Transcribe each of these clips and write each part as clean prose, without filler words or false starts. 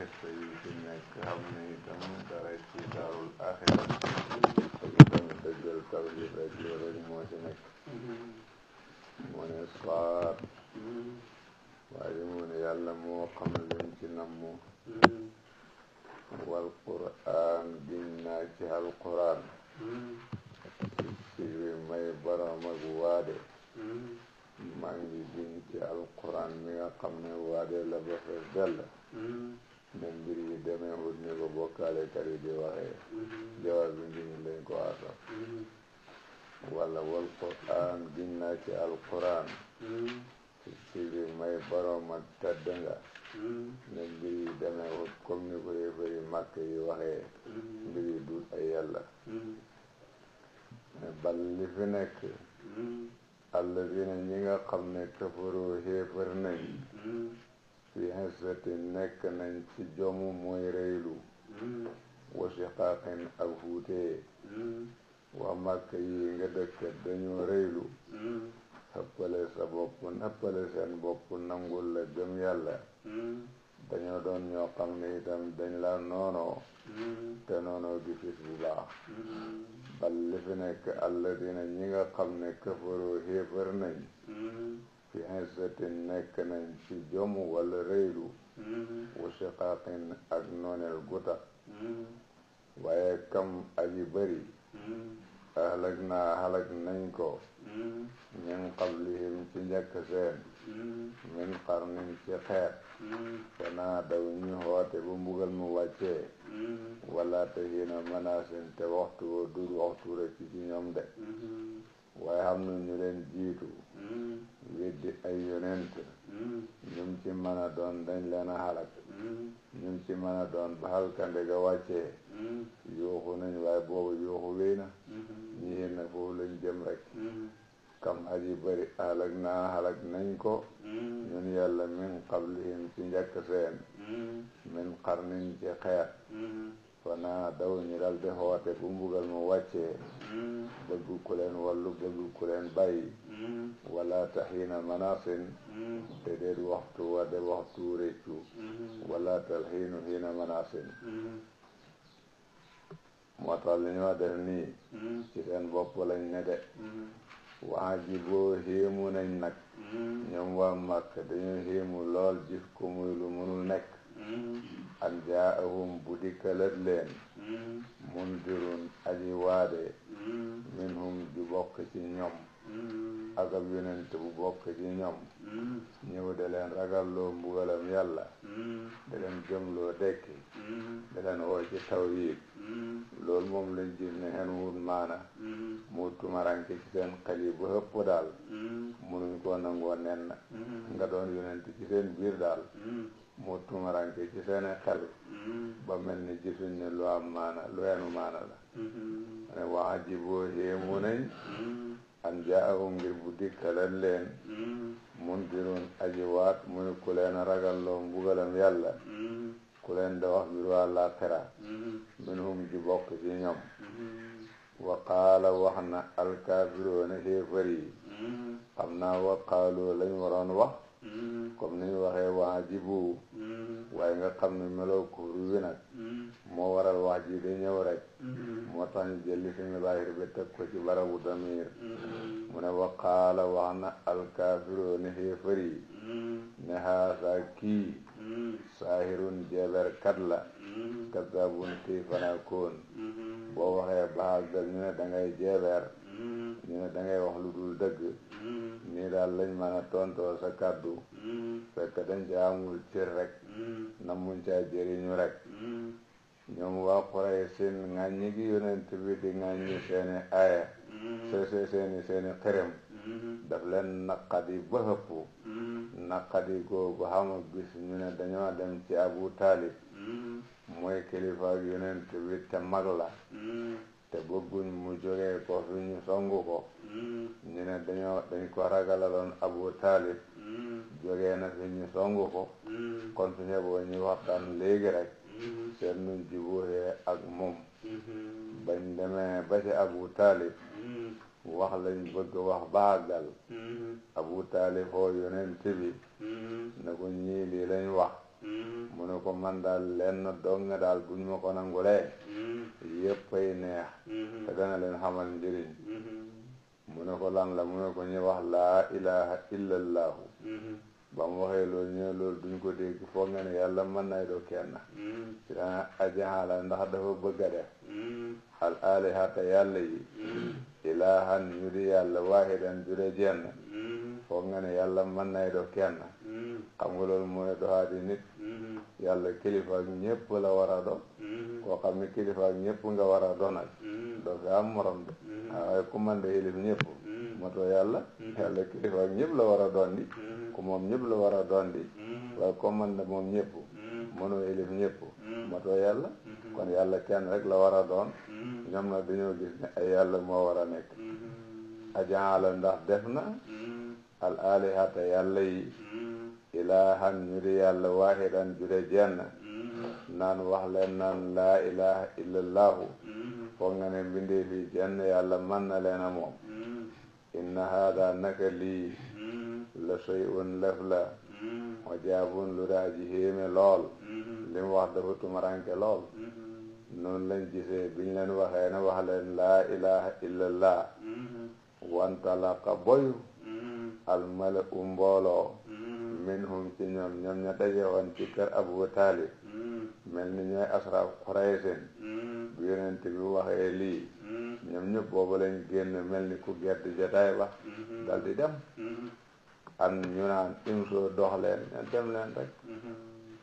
xista yi ci nekk xam ne itam dara ci daarul axira itam dëggal tawhid rek loolu rek moo ci nekk. mu ne saat waaye mu ne yàlla moo xam lim ci nammu. wal quraan giñ naa ci alquraan ci bi may borom ak waade. maa ngi giñ ci alquraan mi nga xam ne waade la ba fees dell. ne mbir yi demee wut ni ko bokkaalekat yi di waxee. jawaab bi ngiñ lañ ko asaf. wala wal quraan giñ naa ci alquraan ci bi may borom ak tedd nga. ne mbir yi demee wut comme ni ko yéefari màkk yi waxee. mbir yi dul ay yàlla. bal li fi nekk alladina ñi nga xam ne kafaroo xéefar nañ fi xisati nekk nañ ci jomu mooy reylu wa shiqaaqin ak fuutee. waa màkk yi nga dëkk dañoo reylu xëppale sa bopp xëppale seen bopp nangul la gëm yàlla. dañoo doon ñoo xam ne itam dañ la noonoo te noonoo gi fis bu baax. bal li fi nekk alladina ñi nga xam ne kafaroo xéefar nañ fi xissatin nekk nañ ci jomu wala rëylu wa shiqaaqin ak nooneel guta. waaye kam aji bari ahlak naa halak nañ ko min qablihim ci njëkk seen min qarnin ci xeet. fa naa daw ñu xoote bu mbugal mu wàccee wala te hiina manaasin te waxtu woo dul waxtu rek ci ñoom de. waaye xam na ñu leen jiitu weddi ay yonent ñum ci mën a doon dañ leen a halak. ñum ci mën a doon ba halkande ga wàccee yuuxu nañ waaye boobu yuuxu wéy na. ñii na foofu lañ jëm rek. kam aji bari halak naa halak nañ ko ñun yàlla min qablihim ci njëkk seen min qarnin ci xeet. fa naa daw ñu dal di xoote bu mbugal mu wàccee bëgg ku leen wallu bëgg ku leen bàyyi. wala taxiina manasin te déet waxtu wa de waxtu réccu. wala tal xiinu xiina manasin. moo tax li ñoo def nii ci seen bopp lañ ne de. waa ji boo xéemu nañ nag ñoom waa Makka dañoo xéemu lool gis ko muy lu mënul nekk. an jaahum bu dikkalat leen mundirun aji waade minhum ju bokk ci ñoom ak ab yonent bu bokk ci ñoom ñëw de leen ragalloo mbugalam yàlla de leen gëmloo dekki de leen woo ci tawhiid. loolu moom lañ gis ne xen wut maana mu tumaranke ci seen xel yi ba ëpp daal munuñ koo nangoo nen nga doon yonent ci seen biir daal mu tumaranke ci seen xel ba mel ni gisuñ ne lu am maana lu enu maana la. ne waa ji boo xéemu nañ an jaahum ngir bu dikkalan leen mundirun aji waat muy ku leen ragalloo mbugalam yàlla ku leen da wax biir waa laaxira minhum ji bokk ci ñoom. wa qaala wax na alkaafiroona xéefar yi xam naa wa qaalu lañ waroon wax comme ni ñu waxee waa jibu waaye nga xam ne meloo kufru wi nag moo waral wax ji di ñëw rek moo tax ñu jëli suñu zaahir bi teg ko ci barabu damir. mu ne wa qaala wax na alkaafiroona xéefar yi ne haasa kii saahirun jeeberkat la kazaabun kii fanaakoon. boo waxee baax dal ñu ne dangay jeeber ñu ne dangay wax lu dul dëgg. nii daal lañ mën a tontoo sa kàddu fekk dañ ca amul cër rek namuñ caa jëriñu rek. ñoom waa Quraysh seen ŋàññi gi yonent bi di ŋàññi seeni aaya seeni xërëm daf leen naqadi ba hëpp. naqadi googu xama bis ñu ne dañoo dem ci Abu Taalib mooy kilifa ak yonent bi te mag la te bëgguñ mu jógee ko fi ñu songu ko. ñu ne dañ ko ragalaloon Abu Taalib jógee na fi ñu songu ko kon su ñeboo ñu waxtaan léegi rek seet nuñ jubóoyee ak moom. bañ demee ba ci Abu Taalib wax lañ bëgg wax baagal. Abu Taalib foo yonent bi ne ko ñii lii lañ wax mu ne ko man daal lenn dong nga daal buñ ma ko nangulee yëppay neex te dana leen xamal njëriñ. mu ne ko lan la mu ne ko ñu wax laa ilaha illallahu. ba mu waxee loolu ñu loolu duñ ko dégg foog nga ne yàlla mën nay doo kenn. ci dana ajaala ndax dafa bëgg a def al alihata yàlla yi ilahan ñu di yàlla waahidan jure jenn. foog nga ne yàlla mën nay doo kenn. xam nga loolu mooy doxaadi nit. yàlla kilifa ak ñëpp la war a do. koo xam ne kilifa ak ñëpp nga war a do nag doo fi am morom de. waaye ku man de ilif ñëpp moto yàlla. yàlla kilifa ak ñëpp la war a doon di. ku moom ñëpp la war a doon di. waaye ko man de moom ñëpp mënoo ilif ñëpp moto yàlla. kon yàlla kenn rek la war a doon. ñoom nag dañoo gis ne ay yàlla moo war a nekk. ajaala ndax def na al alihata yàlla yi ilahan ñu di yàlla waahidan jude jenn. naan wax leen naan laa ilaha illallahu. foog nga ne mbindee fii jenn yàlla mën na leen a moom. inna haada naka lii la shay'un lëf la ajaabun lu daa ji héeme lool. li mu wax dafa tumaranke lool. noonu lañ gisee biñ leen waxee ne wax leen laa ilaha illallah. wantalaqa boyu almala'u mbooloo minhum ci ñoom ña daje woon ci kër Abu Taalib mel ni ñooy asraaf Quraysin. bi yonent bi waxee lii ñoom ñëpp boobu lañ génn mel ni ku gedd jotaay ba dal di dem. am ñu naan imsoo dox leen dem leen rek.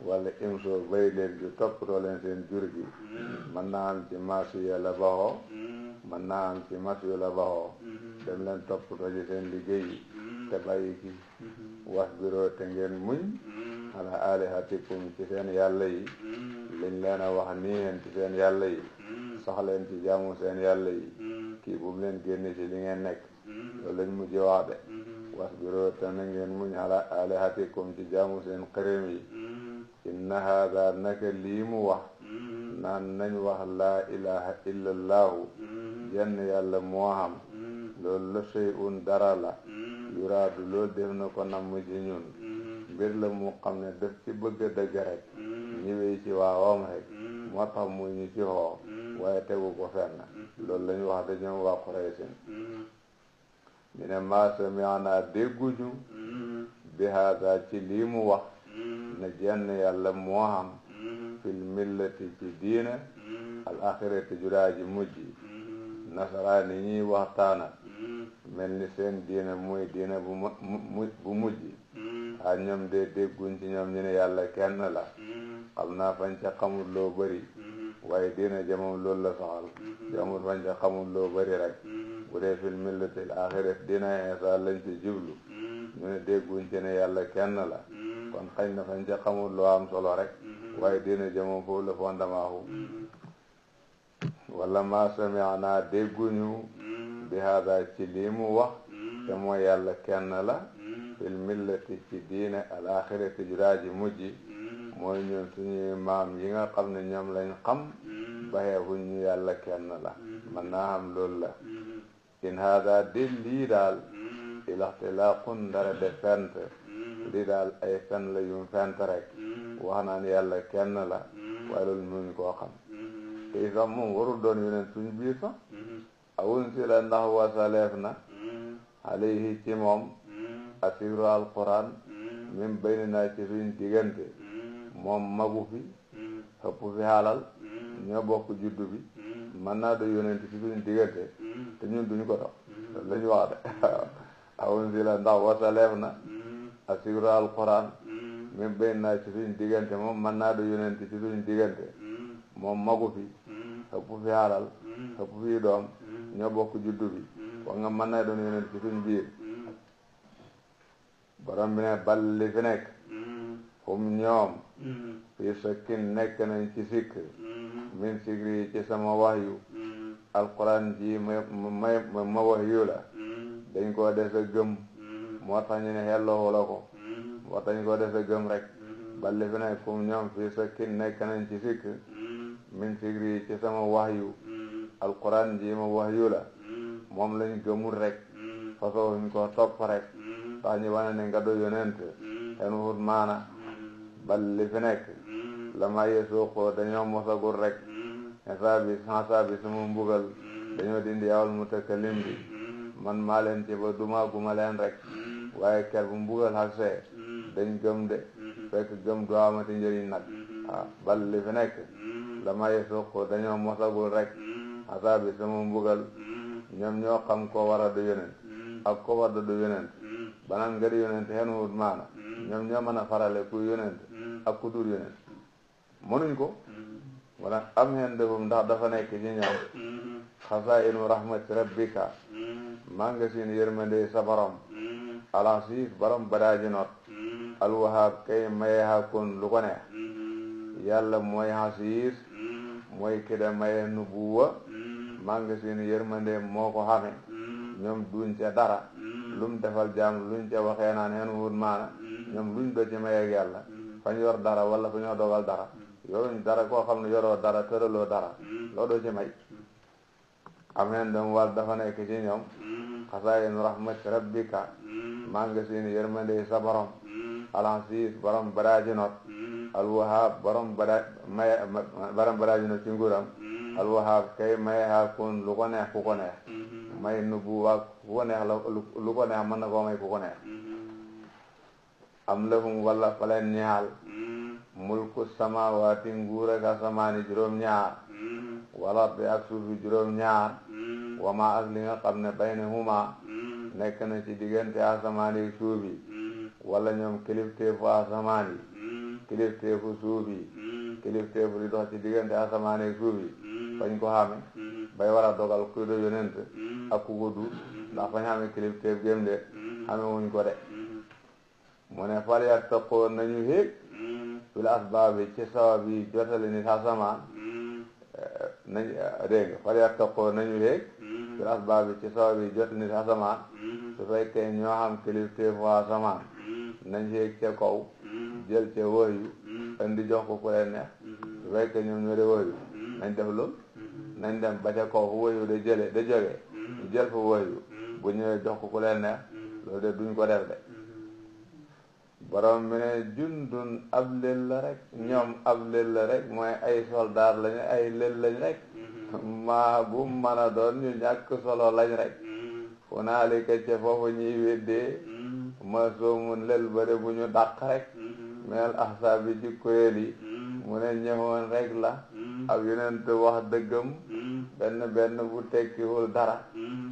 wala imsoo bay leen ju toppatoo leen seen jur gi. mën naa am ci marché ya la baxoo. mën naa am ci marché yu la baxoo. dem leen toppatoo ci seen liggéey yi te bàyyi ki wax biroo te ngeen muñ ala alihatikum ci seen yàlla yi. liñ leen a wax nii ngeen ci seen yàlla yi sax leen ci jaamu seen yàlla yi. kii bu mu leen génne ci li ngeen nekk. loolu lañ mujj wax de. wax biroo te na ngeen muñ ala alihatikum ci jaamu seen xërëm yi. inna haada naka lii mu wax naan nañ wax laa ilaha illallahu jenn yàlla moo xam. loolu la shay'un dara la yuraadu loolu def na ko namm ci ñun. mbir la mu xam ne def ci bëgg a dëgg rek ñëwee ci waawam rek moo tax muy ñu ci xoo waaye tegu ko fenn. loolu lañu wax de ñoom waa Quraysin. ñu ne maa sami'naa dégguñu bi haada ci lii mu wax ne jenn yàlla moo xam fil millati ci diina al axirati juraaji mujj. nasaraani ñuy waxtaana mel ni seen diina muy diina bu mujj. ñoom de dégguñ ci ñoom ñu ne yàlla kenn la. xam naa fañ ca xamul loo bëri waaye diina jamam loolu la saxal. jamul fañ ca xamul loo bëri rek. bu dee fil millatil axirat diina Iisaa lañ ci jublu. ñu ne dégguñ ci ne yàlla kenn la. kon xañ na fañ ca xamul loo am solo rek waaye diina jamam foofu la fondement hu. wala ma sami'naa dégguñu bi hada ci lii mu wax te mooy yàlla kenn la fil millati ci diine al axirati juraaji mujj. mooy ñun suñuy maam yi nga xam ne ñoom lañ xam baxeewuñ ñu yàlla kenn la. mën naa xam loolu la. in hada di lii daal ilaxtilaaqun dara de fent. lii daal ay fen la yum fent rek wax naan yàlla kenn la waaye loolu mënuñ koo xam. te sax moom warul doon yeneen suñ biir sax. awun si la ndax wasaleef na alayhi ci moom asiru alquran min baynina ci suñ diggante. moom magu fi xëpp fi xaalal ñoo bokk juddu bi mën naa do yonent ci suñ diggante te ñun duñu ko dox. loolu la ñu wax de. awun si la ndax wasaleef na asiru alquran min baynina ci suñ diggante moom mën naa do yonent ci suñ diggante. moom magu fi xëpp fi xaalal xëpp fi doom ñoo bokk juddu bi wax nga mën naa doon yonent ci suñ biir. borom bi ne bal li fi nekk hum ñoom fii sakkin nekk nañ ci sikk min sikri ci sama wahyu. alquran ji ma wahyu la dañ koo des a gëm moo tax ñu ne xelloo la ko moo tax ñu koo des a gëm rek. bal li fi nekk hum ñoom fii sakkin nekk nañ ci sikk min sikri ci sama wahyu. alquran ji ma wahyu la moom lañ gëmul rek fasoo ñu ko topp rek tax ñu wane ne nga do yonent xen wut maana bal li fi nekk la ma yesuuqoo dañoo mosagul rek xasaabi sama mbugal dañoo dindi yawal mutakallim bi man maa leen ci ba duma guma leen rek waaye ker bu mbugal xagsee dañ gëm de fekk gëm du amati njëriñ nag waaw bal li fi nekk la ma yesuuqoo dañoo mosagul rek xasaabi sama mbugal ñoom ñoo xam ko war a du yonent ak ko war a du yonent banaan nga di yonent xen wut maana ñoom ñoo mën a farale ku yonent ak ku dul yonent mënuñ ko wala am hen defum ndax dafa nekk ci ñoom xasaa'inu rahmati rabbika maa nga seen yërmande sa borom al-aziz borom badaaji not al-wahhab kay maye hakun lu ko neex yàlla mooy aziz mooy ki da maye nubuwa maa nga seen yërmande moo ko xame ñoom duñ ca dara lum defal jaam luñ ca waxee naan hen wut maana ñoom luñ do ci mayeeg yàlla fañ yor dara wala fa ñoo dogal dara yoruñ dara koo xam ne yoroo dara tëraloo dara loo doo ci may am hen dam wal dafa nekk ci ñoom xasaa'inu rahmati rabbika maa nga seen yërmande sa borom al-aziz borom badaaji not al-wahhab borom badaaji not ci nguuram al-wahhab kay maye hakun lu ko neex ku ko neex may nubuwa ku ko neex lu ko neex mën na koo may ku ko neex am lahum walla fa leen ñaal mulku samawati nguur ak asamaani juróom-ñaar wala bi ak suufi juróom-ñaar wama ak li nga xam ne baynahuma nekk na ci diggante asamaani ak suuf yi wala ñoom kilifteefu asamaan yi kilifteefu suuf yi kilifteefu di dox ci diggante asamaani ak suuf yi fañ ko xame bay war a dogal kuy do yonent ak ku ko du ndax fañ xame kilifteef gém de xame wuñ ko de mu ne fal yattaqoo nañu xéeg fil asbaabi ci sabab yi jotale nit asamaan nañ dégg nga fal yattaqoo nañu xéeg fil asbaabi ci sabab yi jotale nit asamaan su fekkee ñoo xam kilifteefu asamaan nañ xéeg ca kaw jël ca wahyu indi jox ko ku leen neex su fekkee ñoom ñoo de wahyu nañ def loolu nañ dem ba ca kaw fu wahyu da jógee ñu jël fa wahyu bu ñëwee jox ko ku leen neex loolu de duñ ko def de borom bi ne jundun ab lël la rek ñoom ab lël la rek mooy ay soldaar lañu ay lël lañ rek maa bu mën a doon ñu ñàkk solo lañ rek fu naalika ca foofu ñuy weddee ma soomun lël bare bu ñu dàq rek mel ahsaabi ci kuréel yi mu ne ñëwoon rek la ab yonent wax dëggam benn bu tekkiwul dara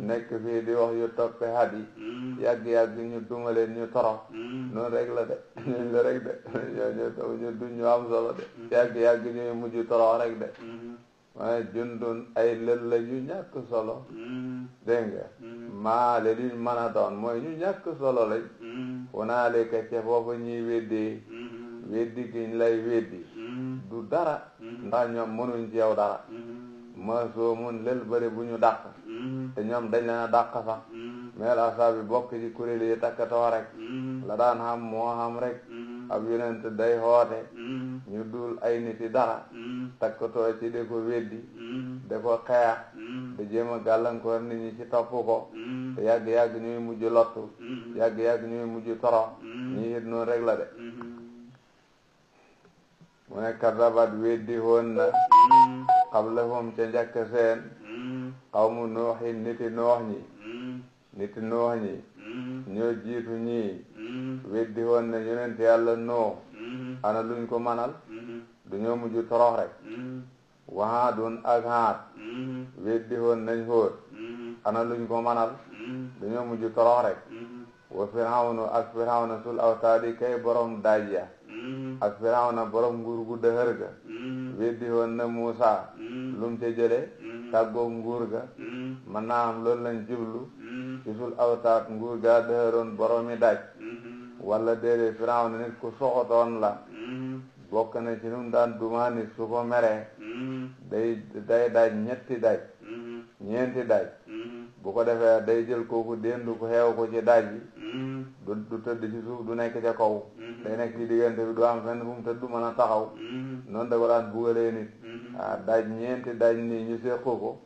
nekk fii di wax yu toppe hat yi yàgg-yàgg ñu duma leen ñu torox noonu rek la de ñooñ la rek de ñu duñ ñu am solo de yàgg-yàgg ñuy mujj torox rek de waaye jundun ay lël la ñu ñàkk solo dégg nga maa le liñ mën a doon mooy ñu ñàkk solo lañ funaale ka ca foofu ñuy weddi giñ lay weddi du dara ndax ñoom mënuñ ci yow dara ma soo mun lël bëri bu ñu dàq te ñoom dañ leen a dàq sax mais la saa bi bokk ci kuréel yi takkatoo rek la daan xam moo xam rek ab yonent day xoote ñu dul ay nit yi dara takkatoo ci di ko weddi di ko xeex di jéem a gàllankoor nit ñi ci topp ko te yàgg-yàgg ñuy mujj lottu yàgg-yàgg ñuy mujj toro ñi it noonu rek la de mu ne kadabat weddi woon na qablahum ca njëkk seen qawmu nooxin niti noox ñi ñoo jiitu ñii weddi woon na yonent yàlla noox ana luñ ko manal dañoo mujj torox rek wa Haadun ak Haad weddi woon nañ Hóot ana luñ ko manal dañoo mujj torox rek wa Firawnu ak Firawna sul awtaadi kay borom daaj ya ak Firawna borom nguur gu dëhër ga weddi woon na Muusa lum ca jële tàggoog nguur ga mën naa am loolu lañ jublu ci sul awtaat nguur ga dëhëroon boromi daaj wala déedéet Firawna nit ku soxotoon la bokk na ci num daan duma nit su ko meree day daaj ñeenti daaj ñeenti daaj bu ko defee day jël kooku déndu ko xeew ko ci daaj bi du tëdd ci suuf du nekk ca kaw day nekk ci diggante bi du am fenn fu mu tëdd mën a taxaw noonu da ko daan bugalee nit daaj ñeenti daaj nii ñu séq ko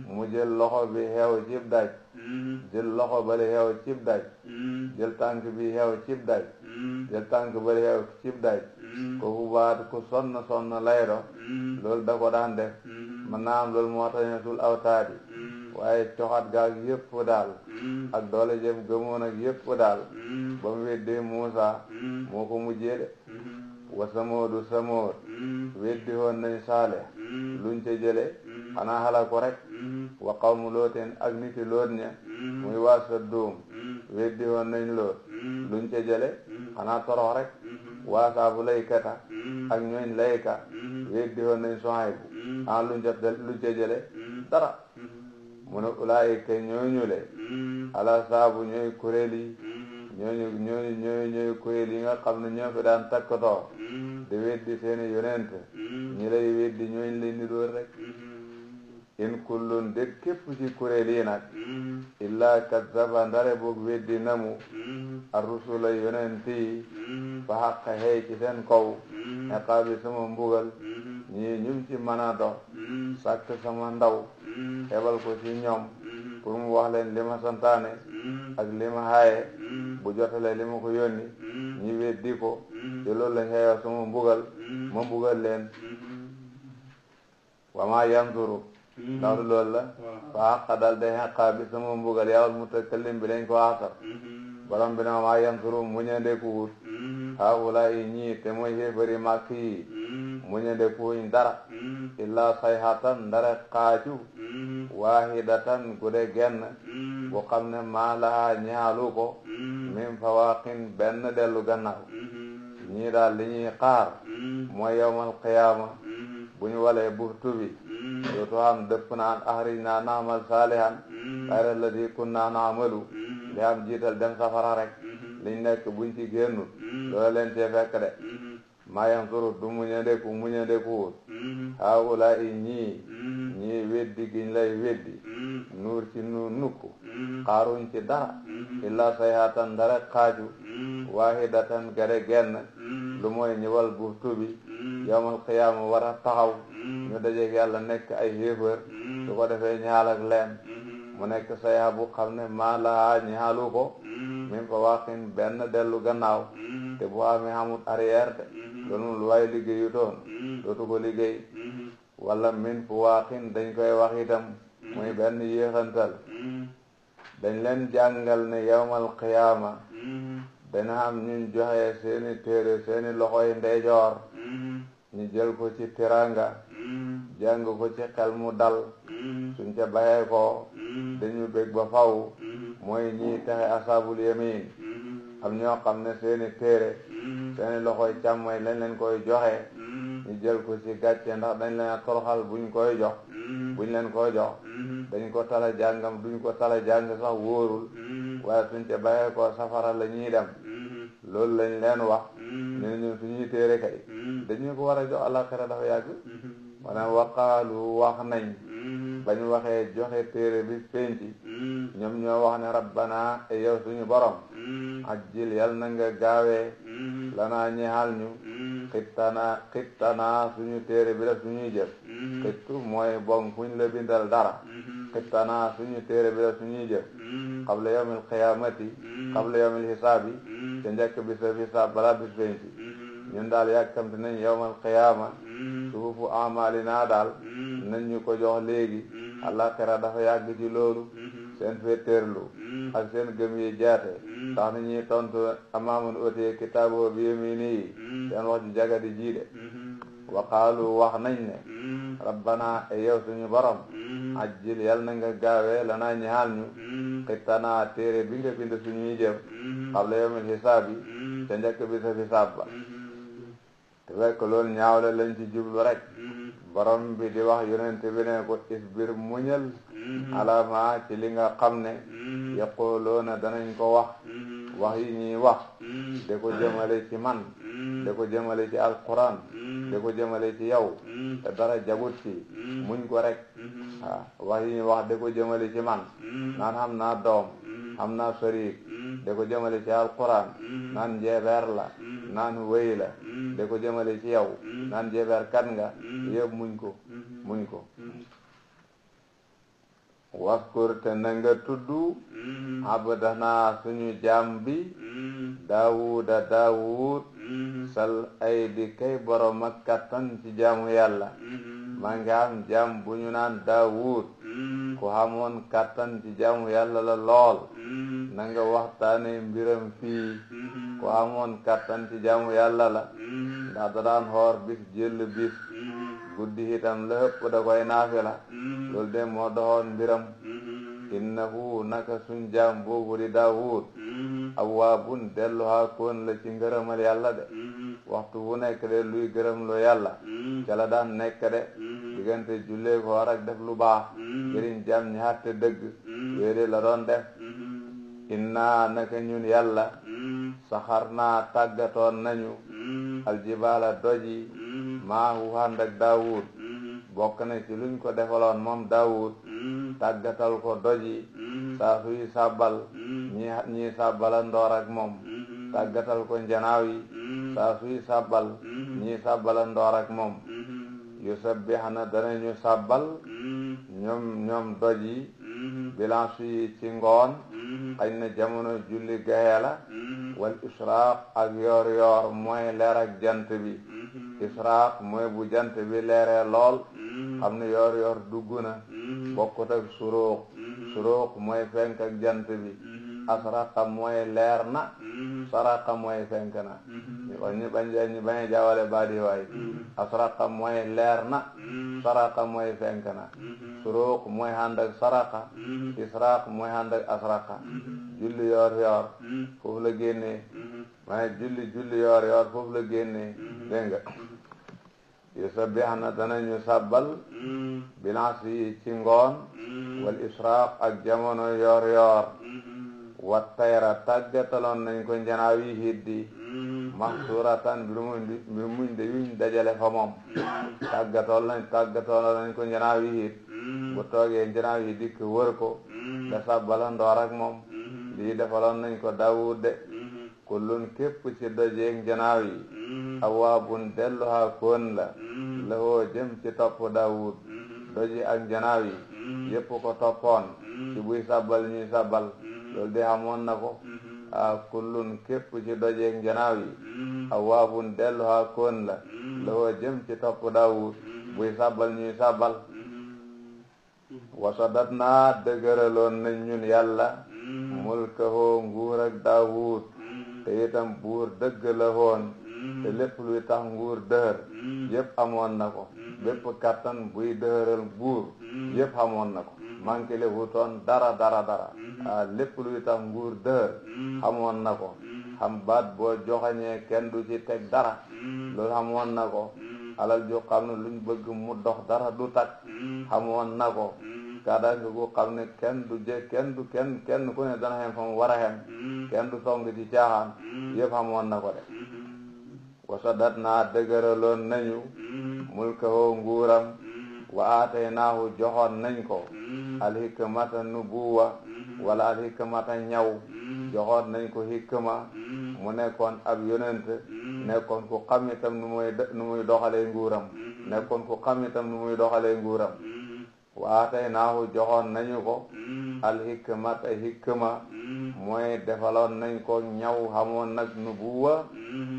mu jël loxo bi xeew cib daaj jël loxo bale xeew cib daaj jël tànk bi xeew cib daaj jël tànk bale xeew cib daaj kooku baat ku sonn lay do loolu da ko daan def mën naa am loolu moo tax tul awtaadi waaye coxat gaag yëpp daal ak doole jëm gëmoon ak yëpp daal ba mu weddee Muusa moo ko mujjee de wa samoodu samood weddi woon nañ Saalih luñ ca jële xanaa xala ko rek wa qawmu looteen ak niti loot ña muy waa Sadduum weddi woon nañ loot luñ ca jële xanaa torox rek waa saabu laykata ak ñooñ layka weddi woon nañ Suhaybu xanaa luñ ca jële dara mu ne ulaayika ñooñu le ala saabu ñooy kuréel yi ñooy kuréel yi nga xam ne ñoo fi daan takkatoo di weddi seeni yonent ñi lay weddi ñooñ lay nirool rek in kullun de képp ci kuréel yi nag illaa kazzaba ndare boog weddi namu ar-rusula yonent yi fa xaqa xëy ci seen kaw iqaabi sama mbugal ñii ñum ci mën a dox sàkk sama ndaw xebal ko ci ñoom pour mu wax leen li ma santaane ak li ma xaaye bu jotale li ma ko yónni ñi weddi ko te loolu la xeewa sama mbugal ma mbugal leen wa maa yanzuru ndax loolu la fa xaqa dal de xeqaa bi sama mbugal yawal mutakallim bi lañ ko xasar borom bi ne wa maa yanzuru muñandeku wut haula yi ñii te mooy xéefari màkk yi muñandeku wuñ dara illaa sayhatan ndare xaaju waahidatan gude genn bu xam ne maa lahaa ñaalu ko min fawaqin benn dellu gannaaw ñii daal li ñuy xaar mooy yawmal qiyaama bu ñu walee buftu bi dootu am dëpp naan axrijnaa na'mal saalihan ghayra allazii kunnaa na'malu li am jiital dem safara rek liñ nekk buñ ci génnul loola leen cee fekk de maa yanzuru du muñandeku wut haawulaa i ñii weddi giñ lay weddi nuur ci nuur nukku xaaruñ ci dara illaa sayhatan dara xaaju waahidatan gade genn lu mooy ñëwal buftu bi yawmal qiyaama war a taxaw ñu dajeek yàlla nekk ay xéefër su ko defee ñaalak leen mu nekk sayha bu xam ne maa laa ñaalu ko min fa waaqin benn dellu gannaaw te bu amee xamut arrière de loolu lu waay liggéeyu toon dootu ko liggéey wala min fu waaqin dañ koy wax itam muy benn yéexantal dañ leen jàngal ne yawmal qiyaama dana am ñun joxe seeni téere seeni loxoy ndeyjoor ñu jël ko ci tiranga jàng ko ci xel mu dal suñ ca baxee ko dañu bég ba faw mooy ñii texe asaabul yamin am ñoo xam ne seeni téere seeni loxoy càmmoñ lañ leen koy joxe ñu jël ko ci gàcce ndax dañ leen a toroxal buñ koy jox buñ leen koy jox dañ ko tala jàngam duñ ko tala jàng sax wóorul waaye suñ ca baxee ko safara la ñuy dem loolu lañ leen wax ñu ne ñun suñuy téere kay dañu ko war a jox àllaxira dafa yàgg maanaam waqaalu wax nañ bañ waxee joxe téere bi penci ñoom ñoo wax ne rabbana e yow suñu borom ajjil yal na nga gaawee lanaa ñeexal ñu xittanaa suñu téere bi def suñuy jëf xittu mooy bon fuñ la bindal dara xittanaa suñu téere bi def suñuy jëf qabla yawmil qiyaamati qabla yawmil hisaabi te njëkk bi sa hisaab balaa bis penci ñun daal yàkkamti nañ yawmal qiyaama suhufu amalina daal nañ ñu ko jox léegi àllaaxira dafa yàgg ci loolu seen féeteerlu ak seen gëm yi jaate tax na ñuy tontu amaamun utiya kitaabahu bi yamiinihi seen wax ji jagadi jiide wa qaalu wax nañ ne rabbana e yow suñu borom ajjil yal na nga gaawee lanaa ñaal ñu xittanaa téere bi nga bind suñuy jëf qabla yawmil hisaabi te njëkk bi sa hisaab ba te fekk loolu ñaawle lañ ci jublu rek borom bi di wax yonent bi ne ko isbir muñal alama ci li nga xam ne yaquluuna danañ ko wax yi ñuy wax de ko jëmale ci man de ko jëmale ci alquran de ko jëmale ci yow te dara jagut ci muñ ko rek wax yi ñuy wax de ko jëmale ci man naan xam naa doom xam naa sariik de ko jëmale ci alquran naan njeebeer la naan wéy la de ko jëmale ci yow naan njeebeer kan nga yëpp muñ ko waskur te na nga tudd abdana suñu jaam bi daawud sal ay di kay borom ak kattan ci jaamu yàlla maa ngi am jaam bu ñu naan Daawud ku xamoon kattan ci jaamu yàlla la lool na nga waxtaane mbiram fii ku xamoon kattan ci jaamu yàlla la ndax da daan xoor bis jël bis guddi itam la ëpp da koy naafila loolu de moo doxoon mbiram innahu naka suñ jaam boobu di Daawud awwaabun dellu haa koon la ci ngërëmal yàlla de waxtu bu nekk de luy gërëm lu yàlla ca la daan nekk de diggante jullee ko war ak def lu baax jëriñ jaam ñi xatte dëgg yooyu de la doon def inna naka ñun yàlla saxar naa tàggatoon nañu aljibaala doji maa hu ànd ak Daawud bokk na ci luñ ko defaloon moom Daawud tàggatal ko doji saa suy sàbbal ñii sàbbala ndoor ak moom tàggatal ko njanaaw yi saa suy sàbbal ñii sàbbala ndoor ak moom yusabbihana danañu sàbbal ñoom doji bilance yi ci ngoon xëy na jamono julli gaye la wal israaq ak yoor yoor mooy leer ak jant bi israaq mooy bu jant bi leeree lool xam ne yoor yoor dugg na bokkut ak suruuq mooy fenk ak jant bi asraqa mooy leer na saraqa mooy fenk na ñu bañ a jaawale baadi waay asraqa mooy leer na saraqa mooy fenk na suruuq mooy ànd ak saraqa israaq mooy ànd ak asraqa julli yoor yoor foofu la génnee ma ne julli yoor yoor foofu la génnee dégg nga yusabbihna danañu sabbal bilance yi ci ngoon wal israaq ak jamono yoor yoor wa tayra tàggataloon nañ ko njanaaw yi hiddi mahsuratan mbir muñ de yuñ dajale fa moom tàggatoon nañ ko njanaaw yi hid bu toogee njanaaw yi dikk wër ko da sabbala ndoor ak moom lii defaloon nañ ko Daawud de kullun képp ci dojeeg njanaaw yi awaabun dellu haa koon la lahoo jëm ci topp Daawud doji ak njanaaw yi yépp ko toppoon ci buy sabbal ñuy sabbal loolu de xamoon na ko kullun képp ci dojeeg njanaaw yi awaabun dellu haa koon la lahoo jëm ci topp Daawud buy sabbal ñuy sabbal wasadat naa dëgëraloon nañ ñun yàlla mulkahoo nguur ak Daawud te itam buur dëgg la woon te lépp luy tax nguur dëhër yépp amoon na ko bépp kattan buy dëhëral buur yépp amoon na ko manqué le wutoon dara lépp luy tax nguur dëhër amoon na ko xam baat boo joxañee kenn du ci teg dara loolu amoon na ko alal ju xam ne luñ bëgg mu dox dara du tak amoon na ko kaadaange gu xam ne kenn ku ne dana xem fa mu war a xem kenn du song ci caaxaan yëpp xamoon na ko de wasadat naa dëgëraloon nañu mulkahoo nguuram wa aataynaahu joxoon nañ ko alhikmata nubuwa wala alhikmata ñaw joxoon nañ ko hikma mu nekkoon ab yonent nekkoon ku xam itam nu muy doxalee nguuram wa aataynaahu joxoon nañu ko alhikmata hikma mooy defaloon nañ ko ñaw xamoon nag nubuwa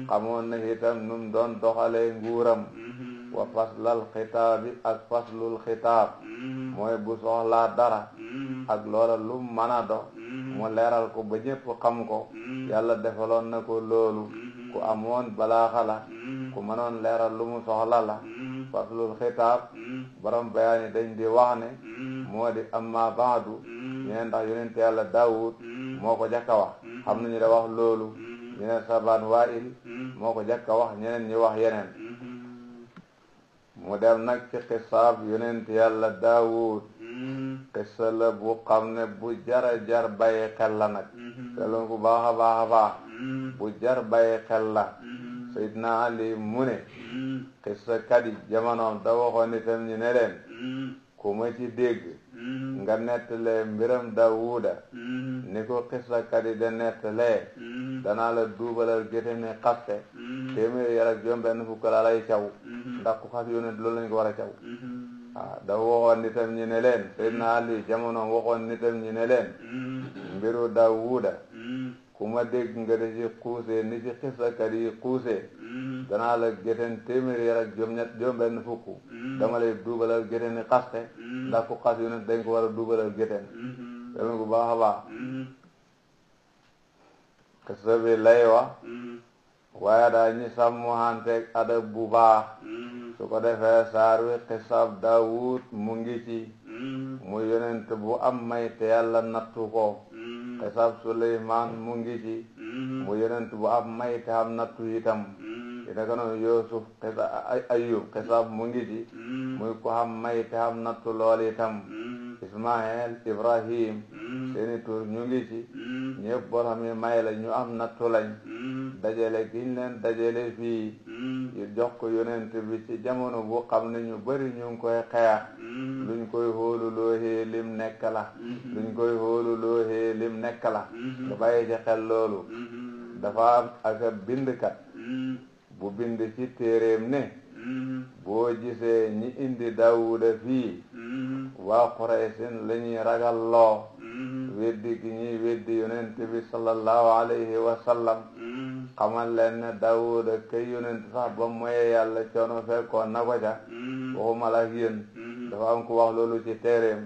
xamoon na itam num doon doxalee nguuram wa faslal xitaabi ak faslul xitaab mooy bu soxlaa dara ak loola lu mën a do mu leeral ko ba ñëpp xam ko yàlla defaloon na ko loolu ku amoon balaaxa la ku mënoon leeral lu mu soxla la faslul xitaab borom bayaani dañ di wax ne moo di amma baadu ñeneen ndax yonent yàlla Daawud moo ko jàkka wax xam nañu da wax loolu ñeneen Sabaan Waa'il moo ko jàkka wax ñeneen ñi wax yeneen mu dem nag ci xisaab yonent yàlla Daawud xissa la bu xam ne bu jara jar bàyyi xel la nag selon ku baax a baax bu jar bàyyi xel la Seydina Ali mu ne xissa kat yi jamonoom da waxoon itam ñu ne leen ku ma ci dégg nga nettalee mbiram Daawuda ni ko xissa kat yi da nettalee danaa la duubalal géte ni xaste téeméer yar ak juróom benn fukk la lay caw ndax ku xas yónent loolu lañ ko war a caw dafa waxoon nitam ñi ne leen Seydina Ali jamonoom waxoon nitam ñi ne leen mbiru Daawuda ku ma dégg nga di ci xuusee ni ci xisakat yi xuusee danaa la géteen téeméeri yar ak juróom benn fukk dama lay duubalal géteen i xaste ndax ku xas yonent dañ ko war a duubalal géteen dama ko baax a baax xisa bi lay wax waaye daal ñi sàmmohanteeg adab bu baax su ko defee saar wi xisab Daawud mu ngi ci mu yonent bu am may te yàlla nattu ko xisab Suleymaan mu ngi ci mu yonent bu am may te am nattu itam naka noonu Yuusuf Ayub xisab mu ngi ci muy ko am may te am nattu lool itam Ismaël Ibrahim seeni tur ñu ngi ci ñëpp borom yi may la ñu am nattu lañ dajale giñ leen dajale fii jox ko yonent bi ci jamono bu xam ne ñu bari ñu ngi koy xeex luñ koy hóolu loohee lim nekk la luñ koy hóolu loohee lim nekk la nga bàyyi ci xel loolu dafa am ak bindkat bu bind ci téeréem ne boo gisee ñi indi Daawuda fii waa Quraysin la ñuy ragal loo weddi gi ñuy weddi yonent bi sallallahu alayhi wa sallam xamal leen ne Daawuda kay yonent sax ba moye yàlla coono fekkoon na ko ca waxuma la ak yéen dafa am ku wax loolu ci téeréem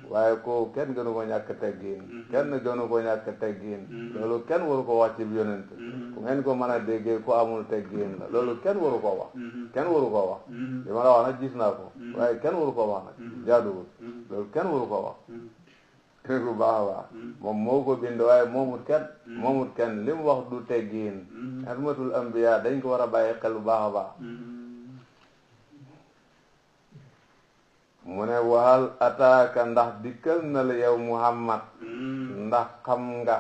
waaye ko kenn gënu ko ñàkk teggiin kenn gënu ko ñàkk teggiin loolu kenn waru ko wax ci yonent ku ngeen ko mën a déggee ku amul teggiin la loolu kenn waru ko wax kenn waru ko wax li ma la wax nag gis naa ko waaye kenn waru ko wax nag jaaduwul loolu kenn waru ko wax bu baax a baax moom moo ko bind waaye moomut kenn li mu wax du teggiin xidmatul ambiya dañ ko war a bàyyi xel bu baax a baax mu ne waxal ataaka ndax dikkal na la yow Muhammad ndax xam nga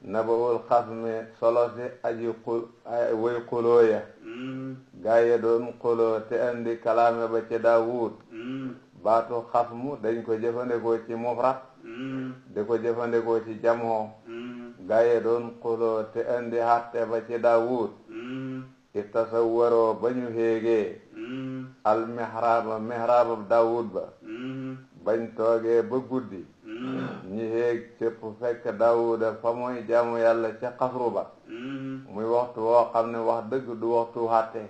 nabawul xasmi solo si aji way xuloo ya gaaye doon xuloo te andi kalaame ba ci Daawud baatu xasmu dañ ko jëfandikoo ci mufrad di ko jëfandikoo ci jamoo gaaye doon xuloo te andi xatte ba ci Daawud itasawwaroo ba ñu héegee al mihraaba Daawud ba bañ toogee ba guddi ñi héeg cëpp fekk Daawuda fa mooy jaamu yàlla ca xasru ba muy waxtu woo xam ne wax dëgg du waxtu xatte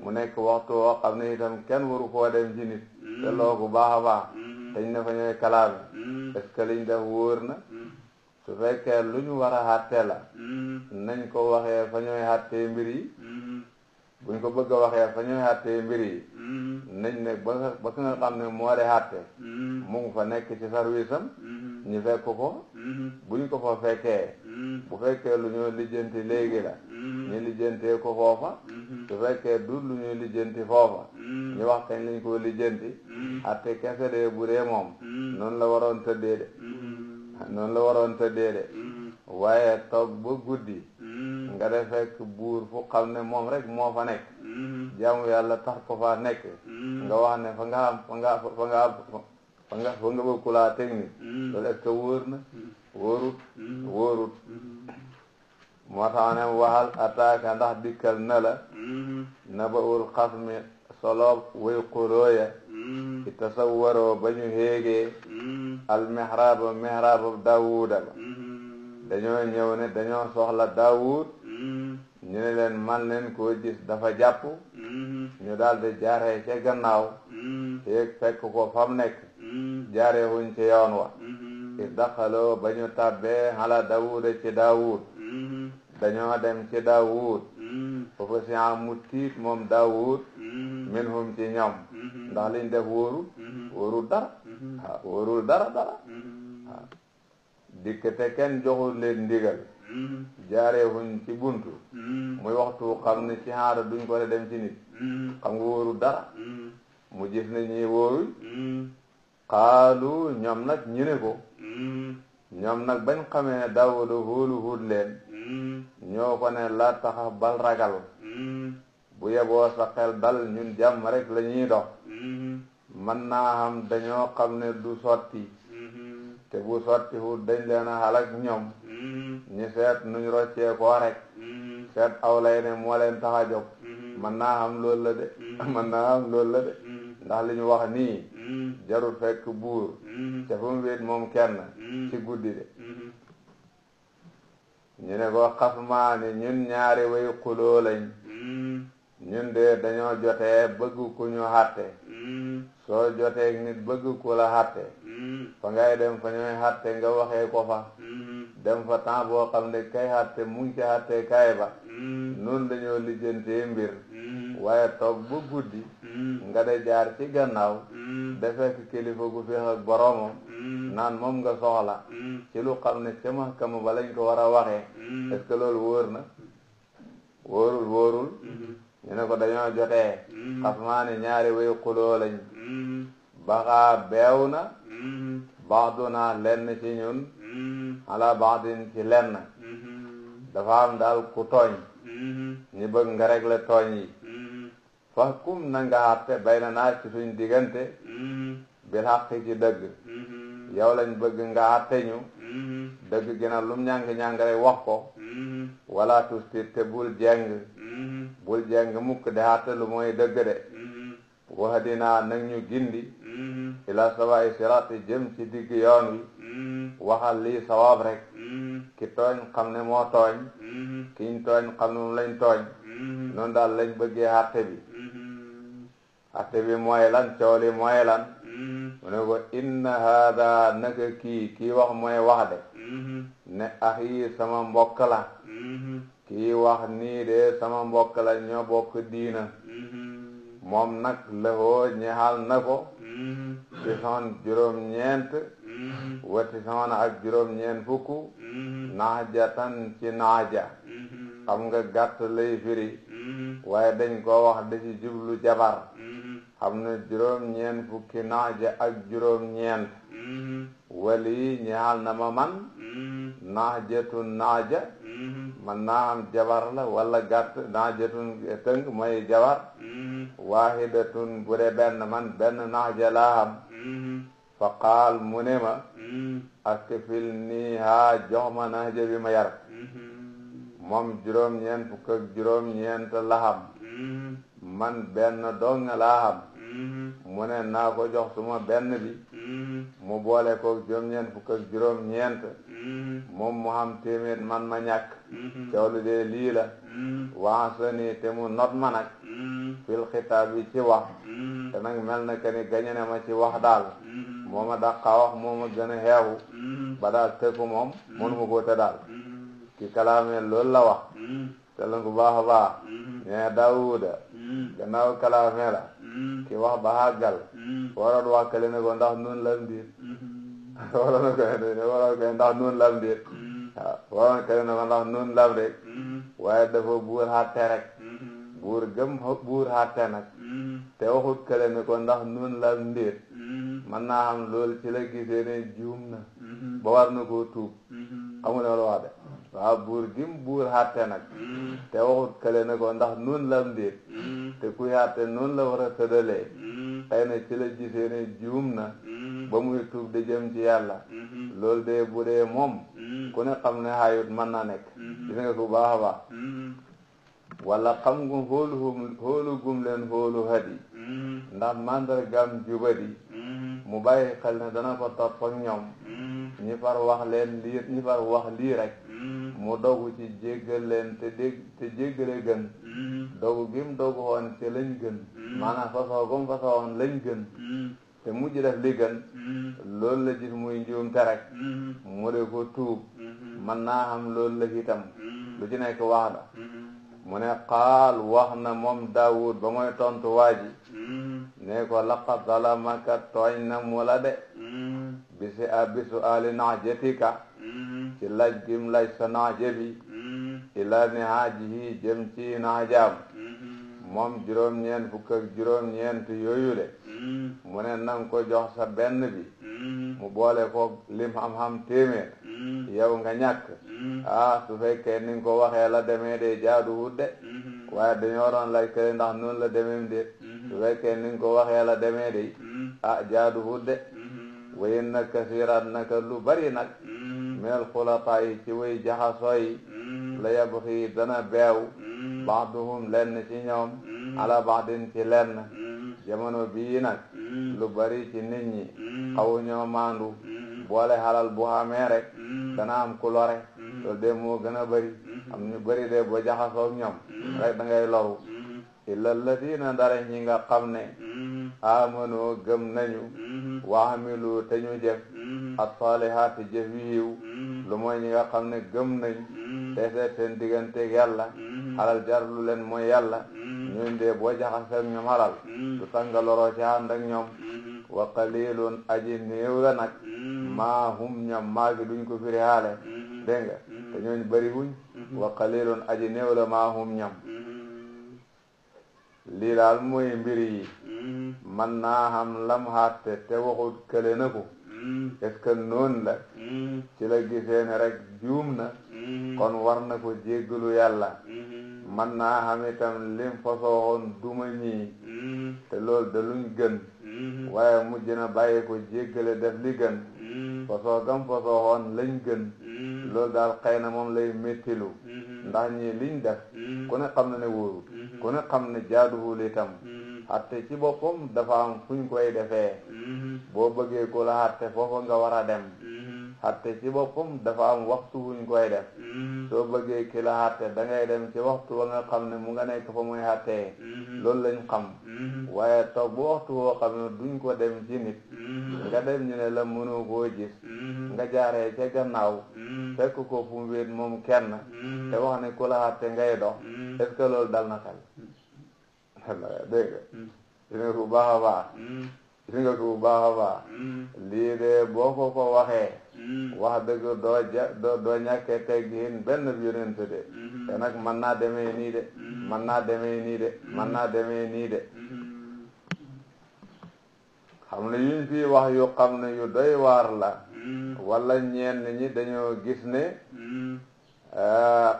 mu nekk waxtu woo xam ne itam kenn waru koo dem ci nit te loo bu baax a baax dañ ne fa ñooy kalaame est-ce que liñ def wóor na su fekkee lu ñu war a xatte la nañ ko waxee fa ñooy xattee mbir yi buñ ko bëgg a waxee fa ñooy xattee mbir yi nañ ne ba ka nga xam ne moo de xatte mu ngi fa nekk ci service am ñu fekk ko buñ ko fa fekkee bu fekkee lu ñoo lijjanti léegi la ñu lijjantee ko foofa su fekkee du lu ñuy lijjanti foofa ñu wax kañ lañ ko lijjanti xatte kese de bu dee moom noonu la waroon tëddee de waaye toog ba guddi nga def fekk buur fu xam ne moom rek moo fa nekk jaamu yàlla tax ko fa nekk nga wax ne fa nga bëgg ku laa technique loolu est-ce que wóor na wóorut moo tax ne waxal ataaka ndax dikkal na la naba'ul xasmi solo way xulooya ci tasawwaroo ba ñu héegee al mihraaba Daawuda ba dañoo ñëw ne dañoo soxla Daawud ñu ne leen man leen koo gis dafa jàpp ñu daal di jaaree ca gannaaw yéeg fekk ko fam nekk jaaree wuñ ci yoon wa i daxaloo ba ñu tàbbee ala Daawuda ci Daawud dañoo dem ci Daawud foofu si mu tiit moom Daawud minhum ci ñoom ndax liñ def wóorul dara waaw dikk te kenn joxul leen ndigal jaaree wuñ ci buntu muy waxtu xam ne ci xaara duñ ko dem ci nit xam nga wóorul dara mu gis ne ñi wóoruñ xaalu ñoom nag ñu ne ko ñoom nag bañ xamee ne Daawuda hóolu leen ñoo ko ne la taxa bal ragal bu yeboo sa xel dal ñun jàmm rek la ñuy dox mën naa xam dañoo xam ne du sotti te bu sotti wut dañ leen a xalak ñoom ñu seet nuñ roccee koo rek seet aw lay ne moo leen tax a jóg mën naa xam loolu la de ndax li ñu wax nii jarul fekk buur te fu mu wéet moom kenn ci guddi de ñu ne ko xasmaani ñun ñaari way xuloo lañ ñun de dañoo jotee bëgg ku ñu xàtte soo jotee nit bëgg ku la xàtte fa ngay dem fa ñooy xàtte nga waxee ko fa dem fa temps boo xam ne kay xàtte mu ngi ci xàtte kaay ba noonu dañoo lijjantee mbir waaye toog ba guddi nga de jaar ci gannaaw de fekk kilifa gu féex ak boroomam naan moom nga soxla ci lu xam ne ca mahkama ba lañ ko war a waxee est-ce que loolu wóor na wóorul ñu ne ko dañoo jotee xasmaani ñaari way xuloo lañ baxaa beew na baaduna lenn ci ñun ala baadin ci lenn dafa am daal ku tooñ ñi bëgg nga régler tooñ yi fahkum na nga àtte bay na naa ci suñ diggante bil xaqi ci dëgg yow lañ bëgg nga àtte ñu dëgg gi nag lum ñàng-ñàng rek wax ko wala tustit te bul jeng mukk de àtte lu mooy dëgg de waxadinaa nag ñu gindi ila sawaay sirati jëm ci digg yoon wi waxal lii sawaab rek ki tooñ xam ne moo tooñ kiñ tooñ xam ne moom lañ tooñ noonu daal lañ bëggee àtte bi mooy lan cooli mooy lan mu ne ko inna haada naka kii wax mooy wax de ne axi sama mbokk la kii wax nii de sama mbokk la ñoo bokk diina moom nag lëhoo ñexal na ko ci son juróom-ñeent wati son ak juróom-ñeent fukk naajatan ci naaja xam nga gàtt lay firi waaye dañ koo wax da ci jublu jabar xam ne juróom-ñeent fukki naaja ak juróom-ñeent wali ñexal na ma man naajatun naaja man naa am jabar la wala gàtt naajatun tëng mooy jabar waahidatun bu dee benn naaja laa xam fa qaal mu ne ma akfil nii haa jox ma naaja bi ma yar moom juróom-ñeent fukk ak juróom-ñeent la xam man benn dong laa xam mu ne naa ko jox suma benn bi mu boole ko juróom-ñeent fukk ak juróom-ñeent moom mu xam téeméer man ma ñàkk cawlu de lii la waasani te mu not ma nag fil xitaab bi ci wax te nag mel na que ni gañe ne ma ci wax daal moo ma dàqa wax moo ma gën a xeexu ba daal tëkku moom mënu ma koo te daal ki kalaamee loolu la wax te la ko baax a baax ñee Daawuda gannaaw kalaamee la ki wax ba àggal waroon wàkkale ne ko ndax nun lam diit waroon ko ndax nun lam diit waaw waroon kale ne ko ndax nun lam rek waaye dafa buur xatte rek buur xatte nag te waxut kale ne ko ndax nun lam diit man naa xam loolu ci la gisee ne juum na ba war na koo tuub xamu ne wala wax de waaw buur xatte nag te waxut kale ne ko ndax nun lam diit te kuy xatte noonu la war a tëddalee xëy na ci la gisee ne juum na ba muy tuub de jëm ci yàlla loolu de bu dee moom ku ne xam ne xaayut mën na nekk gis nga ko baax a baax wala xam gum xoolu gum leen xoolu hadi ndax mandargam jubadi mu bàyyi xel ne dana ko topp ak ñoom ñi far wax lii rek mu dogu ci jéggal leen te jéggale gën dogu gim dogu woon ci lañ gën maanaam fasoo gum fasoo woon lañ gën te mujj def li gën loolu la gis muy njuum te rek mu de ko tuub man naa xam loolu la itam lu ci nekk wax da mu ne qaal wax na moom Daawud ba mooy tontu waa ji ne ko laqad zalamaka tooñ na mu la de bisu ali naajatika ci laaj gim laaj sa naaje bi ila nihaajihi jëm ci naajaam moom juróom-ñeent fukk ak juróom-ñeent yooyu le mu ne nang ko jox sa benn bi mu boole ko lim xam-xam téeméer yow nga ñàkk su fekkee ni nga ko waxee la demee de jaaduwut de waaye dañoo doon laaj kër ndax noonu la demee de su fekkee ni nga ko waxee la demee de jaaduwut de wayin na kasiran naka lu bari nag minal xulataa yi ci way jaxasoo yi la yabxi dana beew baaduhum lenn ci ñoom ala baadin ci lenn jamono bii nag lu bari ci nit ñi xawu ñoo maandu boole xalal bu xamee rek dana am ku lore loolu de moo gën a bëri am ñu bëri de boo jaxasoo ñoom rek da ngay loru illa alladina dara ñi nga xam ne amano gëm nañu wa amilu te ñu jëf as-salihaati jëf yiw lu mooy ñi nga xam ne gëm nañ te seet seen digganteeg yàlla xalal jar lu leen mooy yàlla ñooñ de boo jaxasoo ñoom xalal du tax nga loroo ci ànd ak ñoom wa qalilun aji néew la nag maa hum ñoom maa gi duñ ko firi haale dégg nga te ñooñ bëri wuñ wa qalilun aji néew la maa hum ñoom lii daal mooy mbir yi man naa xam lam xatte te waxut kële na ko est-ce que noonu la ci la gisee ne rek juum na kon war na ko jéggalu yàlla man naa xam itam lim fasooxoon duma ñii te loolu da luñ gën waaye mujj na bàyyi ko jéggale def li gën fasoo gam fasooxoon lañ gën loolu daal xëy na moom lay méttilu ndax ñii liñ def ku ne xam na ne wóoru ku ne xam ne jaaduwul itam xatte ci boppam dafa am fuñ koy defee boo bëggee ko la xatte foofa nga war a dem xatte ci boppam dafa am waxtu wuñ koy def soo bëggee ki la xatte da ngay dem ci waxtu wa nga xam ne mu nga nekk fa muy xattee loolu lañ xam waaye toog bu waxtu woo xam ne duñ ko dem ci nit nga dem ñu ne la mënoo koo gis nga jaaree ca gannaaw fekk ko fu mu wéet moom kenn te wax ne ku la xatte ngay dox est-ce que loolu dal na xel dégg nga gis nga ko bu baax a baax gis nga ko bu baax a baax lii de boo ko waxee wax dëgg doo ñàkkee teggin benn yonent de te nag mën naa demee nii de mën naa demee nii de mën naa demee nii de xam ne yuñ fii wax yu xam ne yu doy waar la wala ñenn ñi dañoo gis ne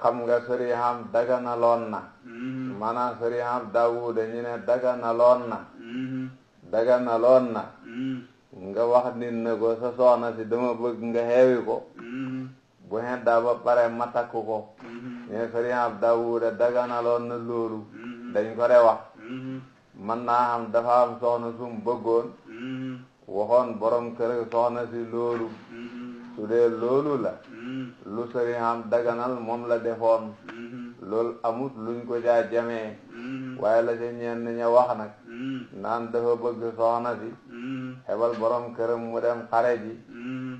xam nga sëriham daganaloon na maanaam sëriham Daawuda ñu ne daganaloon na nga wax nit na ko sa soxna si dama bëgg nga xeewi ko bu xeddaa ba pare ma takk ko ñu ne sëriham Daawuda daganaloon na loolu dañ ko de wax mën naa xam dafa am soxna sum bëggoon waxoon borom kër soxna si loolu su dee loolu la lu sëriham daganal moom la defoon loolu amut luñ ko jaa jamee waaye la ca ñenn ña wax nag naan dafa bëgg soxna si xebal borom këram mu dem xare ji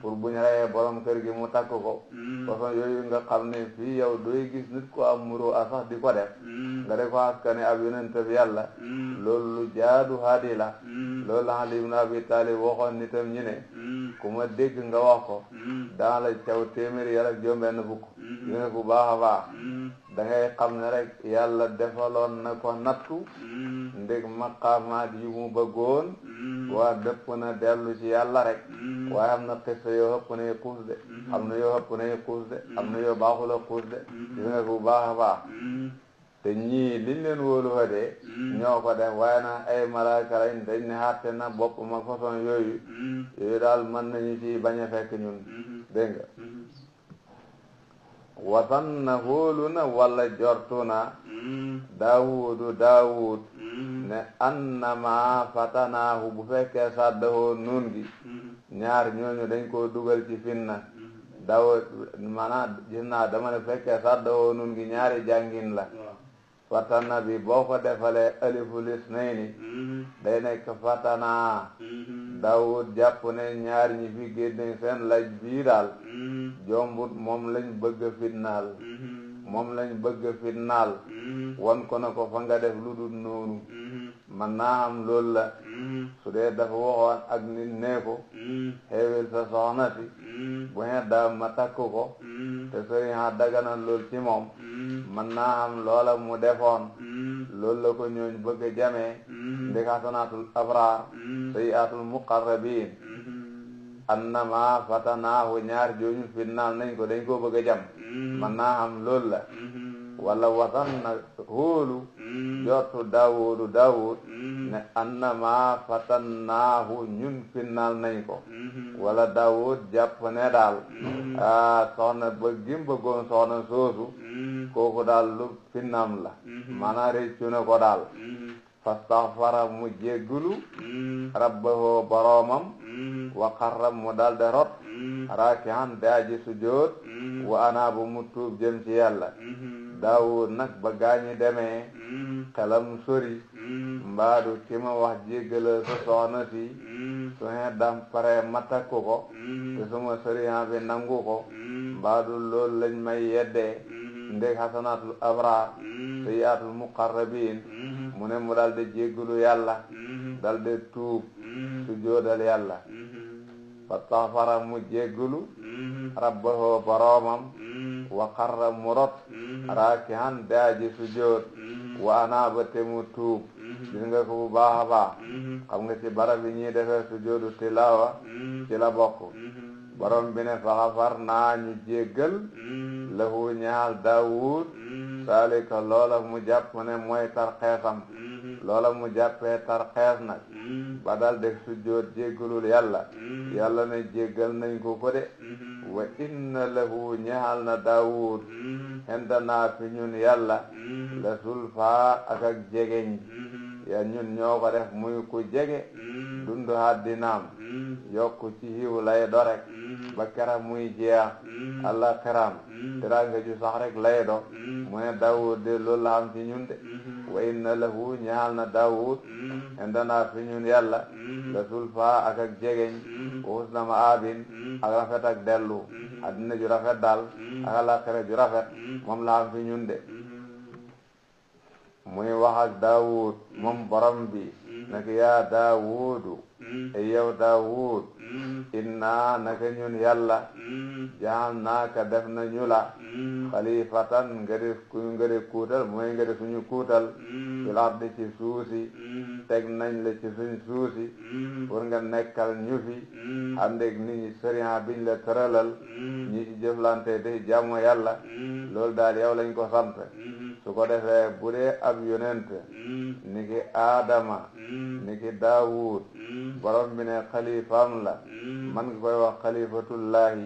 pour buñ reyee borom kër gi mu takk ko façon yooyu nga xam ne fii yow dooy gis nit ko am muro a sax di ko def nga de ko askane ab yonent bi yàlla loolu lu jaadu haadi la loolu Ali ibn Abi Talib waxoon nitam ñi ne ku ma dégg nga wax ko daa la caw téeméeri yàlla ak juróom-benn fukk ñu ne ku baax a baax da ngay xam ne rek yàlla defaloon na ko nattu ndég maqaamaat yu mu bëggoon waa dëpp na dellu ci yàlla rek waaye am na xissa yoo xëpp nay xuus de am na yoo xëpp nay xuus de am na yoo baaxula xuus de gis nga ku baax a baax te ñii liñ leen wóolu fa de ñoo ko def waaye na ay malaaka lañ dañ ne xatte na bopp ma façon yooyu daal mën nañu ci bañ a fekk ñun dégg nga wasan na hóolu na walla jortu na Daawud ne annama fatanaahu bu fekkee saddahoo nun gi ñaar ñooñu dañ koo dugal ci finna Daawud maanaam gis naa dama ne fekkee saddahoo nun gi ñaari jàngin la fatana bi boo ko defalee aliful isnayni day nekk fatana Daawud jàpp ne ñaar ñi fi génne seen laj bii daal jombut moom lañ bëgg fitnaal wan ko na ko fa nga def lu dul noonu man naa am loolu la su dee dafa waxoon ak nit nee ko xeewil sa soxna si bu xeddaa ma takk ko te sëriñ dagana lool ci moom man naa am loola mu defoon loolu la ko ñooñ bëgg a jamee ndik hasanaatul abraar sayyiaatul muqarrabiin annama fatanaahu ñaar jooñu fitnaal nañ ko dañ koo bëgg a jam man naa am loolu la wala wasan na hóolu jortu Daawud ne annama fatannaahu ñun fitnaal nañ ko wala Daawud jàpp ne daal soxna ba gim bëggoon soxna soosu kooku daal lu fitnaam la maanaa réccu na ko daal fastaghfara mu jéggulu rabbahu boroomam wa qarra mu daal de rot raakihan daaji sujood wa anaabu mu tuub jëm ci yàlla Daawud nag ba gaañi demee xelam sori mbaadu ki ma wax jéggalal sa soxna si su dam pare ma takku ko te suma sëriñ bi nangu ko mbaadu loolu lañ may yeddee ndeg xasanaatul abraar sayyiaatul muqarrabiin mu ne mu dal di jéggalu yàlla dal di tuub su joodal yàlla fastaxfara mu jéggalu rabbahu boroomam wa qarra mu rot raakihan daaji su jood wa anaaba te mu tuub gis nga ko bu baax a baax xam nga ci barab yi ñuy defee su joodu tilaawa ci la bokk borom bi ne faxafar naa ñu jéggal lahu ñaal Daawud saalika loola mu jàpp ne mooy tarxeesam loola mu jàppee tarxees nag ba dal def sujjóot jéggalul yàlla yàlla ne jéggal nañ ko ko de wa inna lahu ñaal na Daawud hendanaa fi ñun yàlla la sulfa ak jegeñ ya ñun ñoo ko def muy ku jege dundu àddinaam yokku ci hiw lay do rek ba kera muy jeex Allah xeram teraanga ju sax rek lay do mu ne Daawud de loolu la am ci ñun de wa inna lahu ñaal na Daawud indana fi ñun yàlla la sulfa ak jegeñ wa husna maabin ak rafet ak dellu addina ju rafet daal ak alaxira ju rafet moom la am fi ñun de muy wax ak Daawud moom borom bi nak yaa Daawudu e yow Daawud inna naka ñun yàlla jaal naaka def nañu la xalifatan nga di kuutal mooy nga di suñu kuutal fil ardi ci suusi teg nañ la ci suñ suusi pour nga nekkal ñu fi àndeg nit ñi sëriñ biñ la tëralal ñi ci jëflante di jàmm yàlla loolu daal yow lañ ko sant su ko defee bu dee ab yonent ni ki Adama ni ki Daawud borom bi ne xalifaam la man nga koy wax xalifatullahi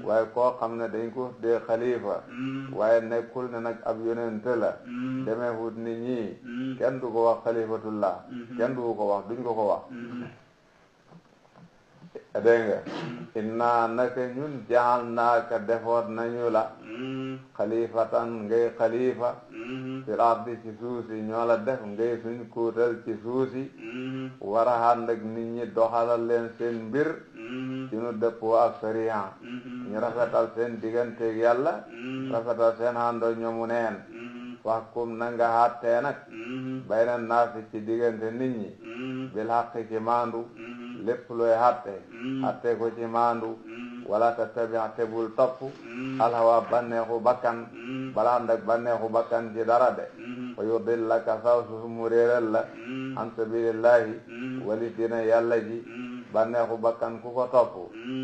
waaye koo xam ne dañ ko dee xalifa waaye nekkul ne nag ab yonent la demee wut nit ñi kenn du ko wax xalifatullah kenn du ko wax duñ ko wax dégg nga inna naka ñun jaal naaka defoot nañu la xalifatan ngay xalifa fil ardi ci suusi ñoo la def ngay suñ kuutal ci suusi war a ànd ak nit ñi doxalal leen seen mbir ci nu dëppoo ak sariya ñu rafetal seen digganteeg yàlla rafetal seen àndoo ñoomu neen waxkum na nga xàttee nag bayna naasi ci diggante nit ñi bil xaqi ci maandu lépp looy xàtte ko ci maandu wala tattabi te bul topp alhawa banneexu bakkan bala ànd ak banneexu bakkan ci dara de fa yudillaka saw su mu réeral la an sabilillahi wali dina yàlla ji banneexu bakkan ku ko topp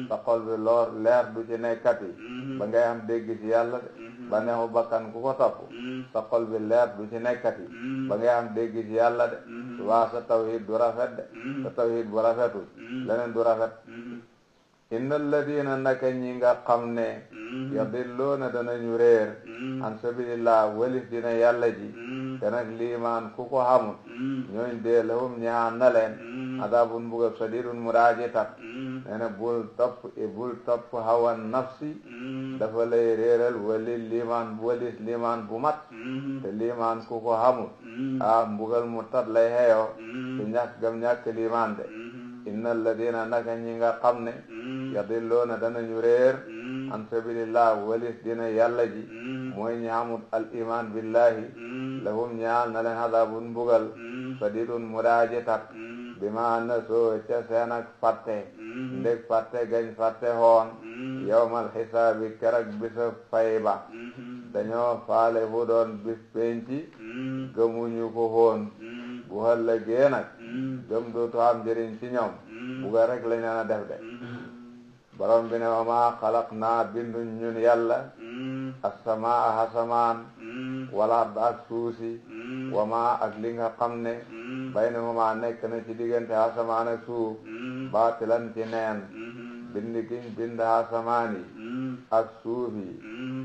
sa xol bi loor leer du ci nekkati ba ngay am dégg ci yàlla de banneexu bakkan ku ko topp sa xol bi leer du ci nekkati ba ngay am dégg ci yàlla de waa sa tawhid du rafet de sa tawhid bu rafetul leneen du rafet inna alladina naka ñi nga xam ne yadilloona danañu réer an sabilillah walif dina yàlla ji te nag liimaan ku ko xamul ñooñ dee lahum ñaan na leen adabun mbugal sadidun mu daaji tat nee na bul topp hawa nafsi dafa lay réeral walis liimaan bu mat te liimaan ku ko xamul mbugal mu tat lay xeyoo te ñàkk gam ñàkk liimaan de inna alladina naka ñi nga xam ne yadilloona danañu réer an sabilillah walis dina yàlla ji mooy ñi amut al iman billahi lahum ñaal na leen adabun mbugal sadidun mu daaji tat bi ma na soo ca seen ak fàtte ndeg fàtte gañ fàtte hoon yawmal xisaabi kerak bisa fay ba dañoo faale fu doon bis penci gëmuñu ko hoon bu ëllëgee nag gëm dootu am njëriñ ci ñoom buga rek lañ leen a def de borom bi ne wa maa xalaq naa binduñ ñun yàlla as-samaa asamaan wala ard ak suusi wa maa ak li nga xam ne baynahuma nekk na ci diggante asamaan ak suuf baatilan ci neen bind giñ bind asamaan yi ak suuf yi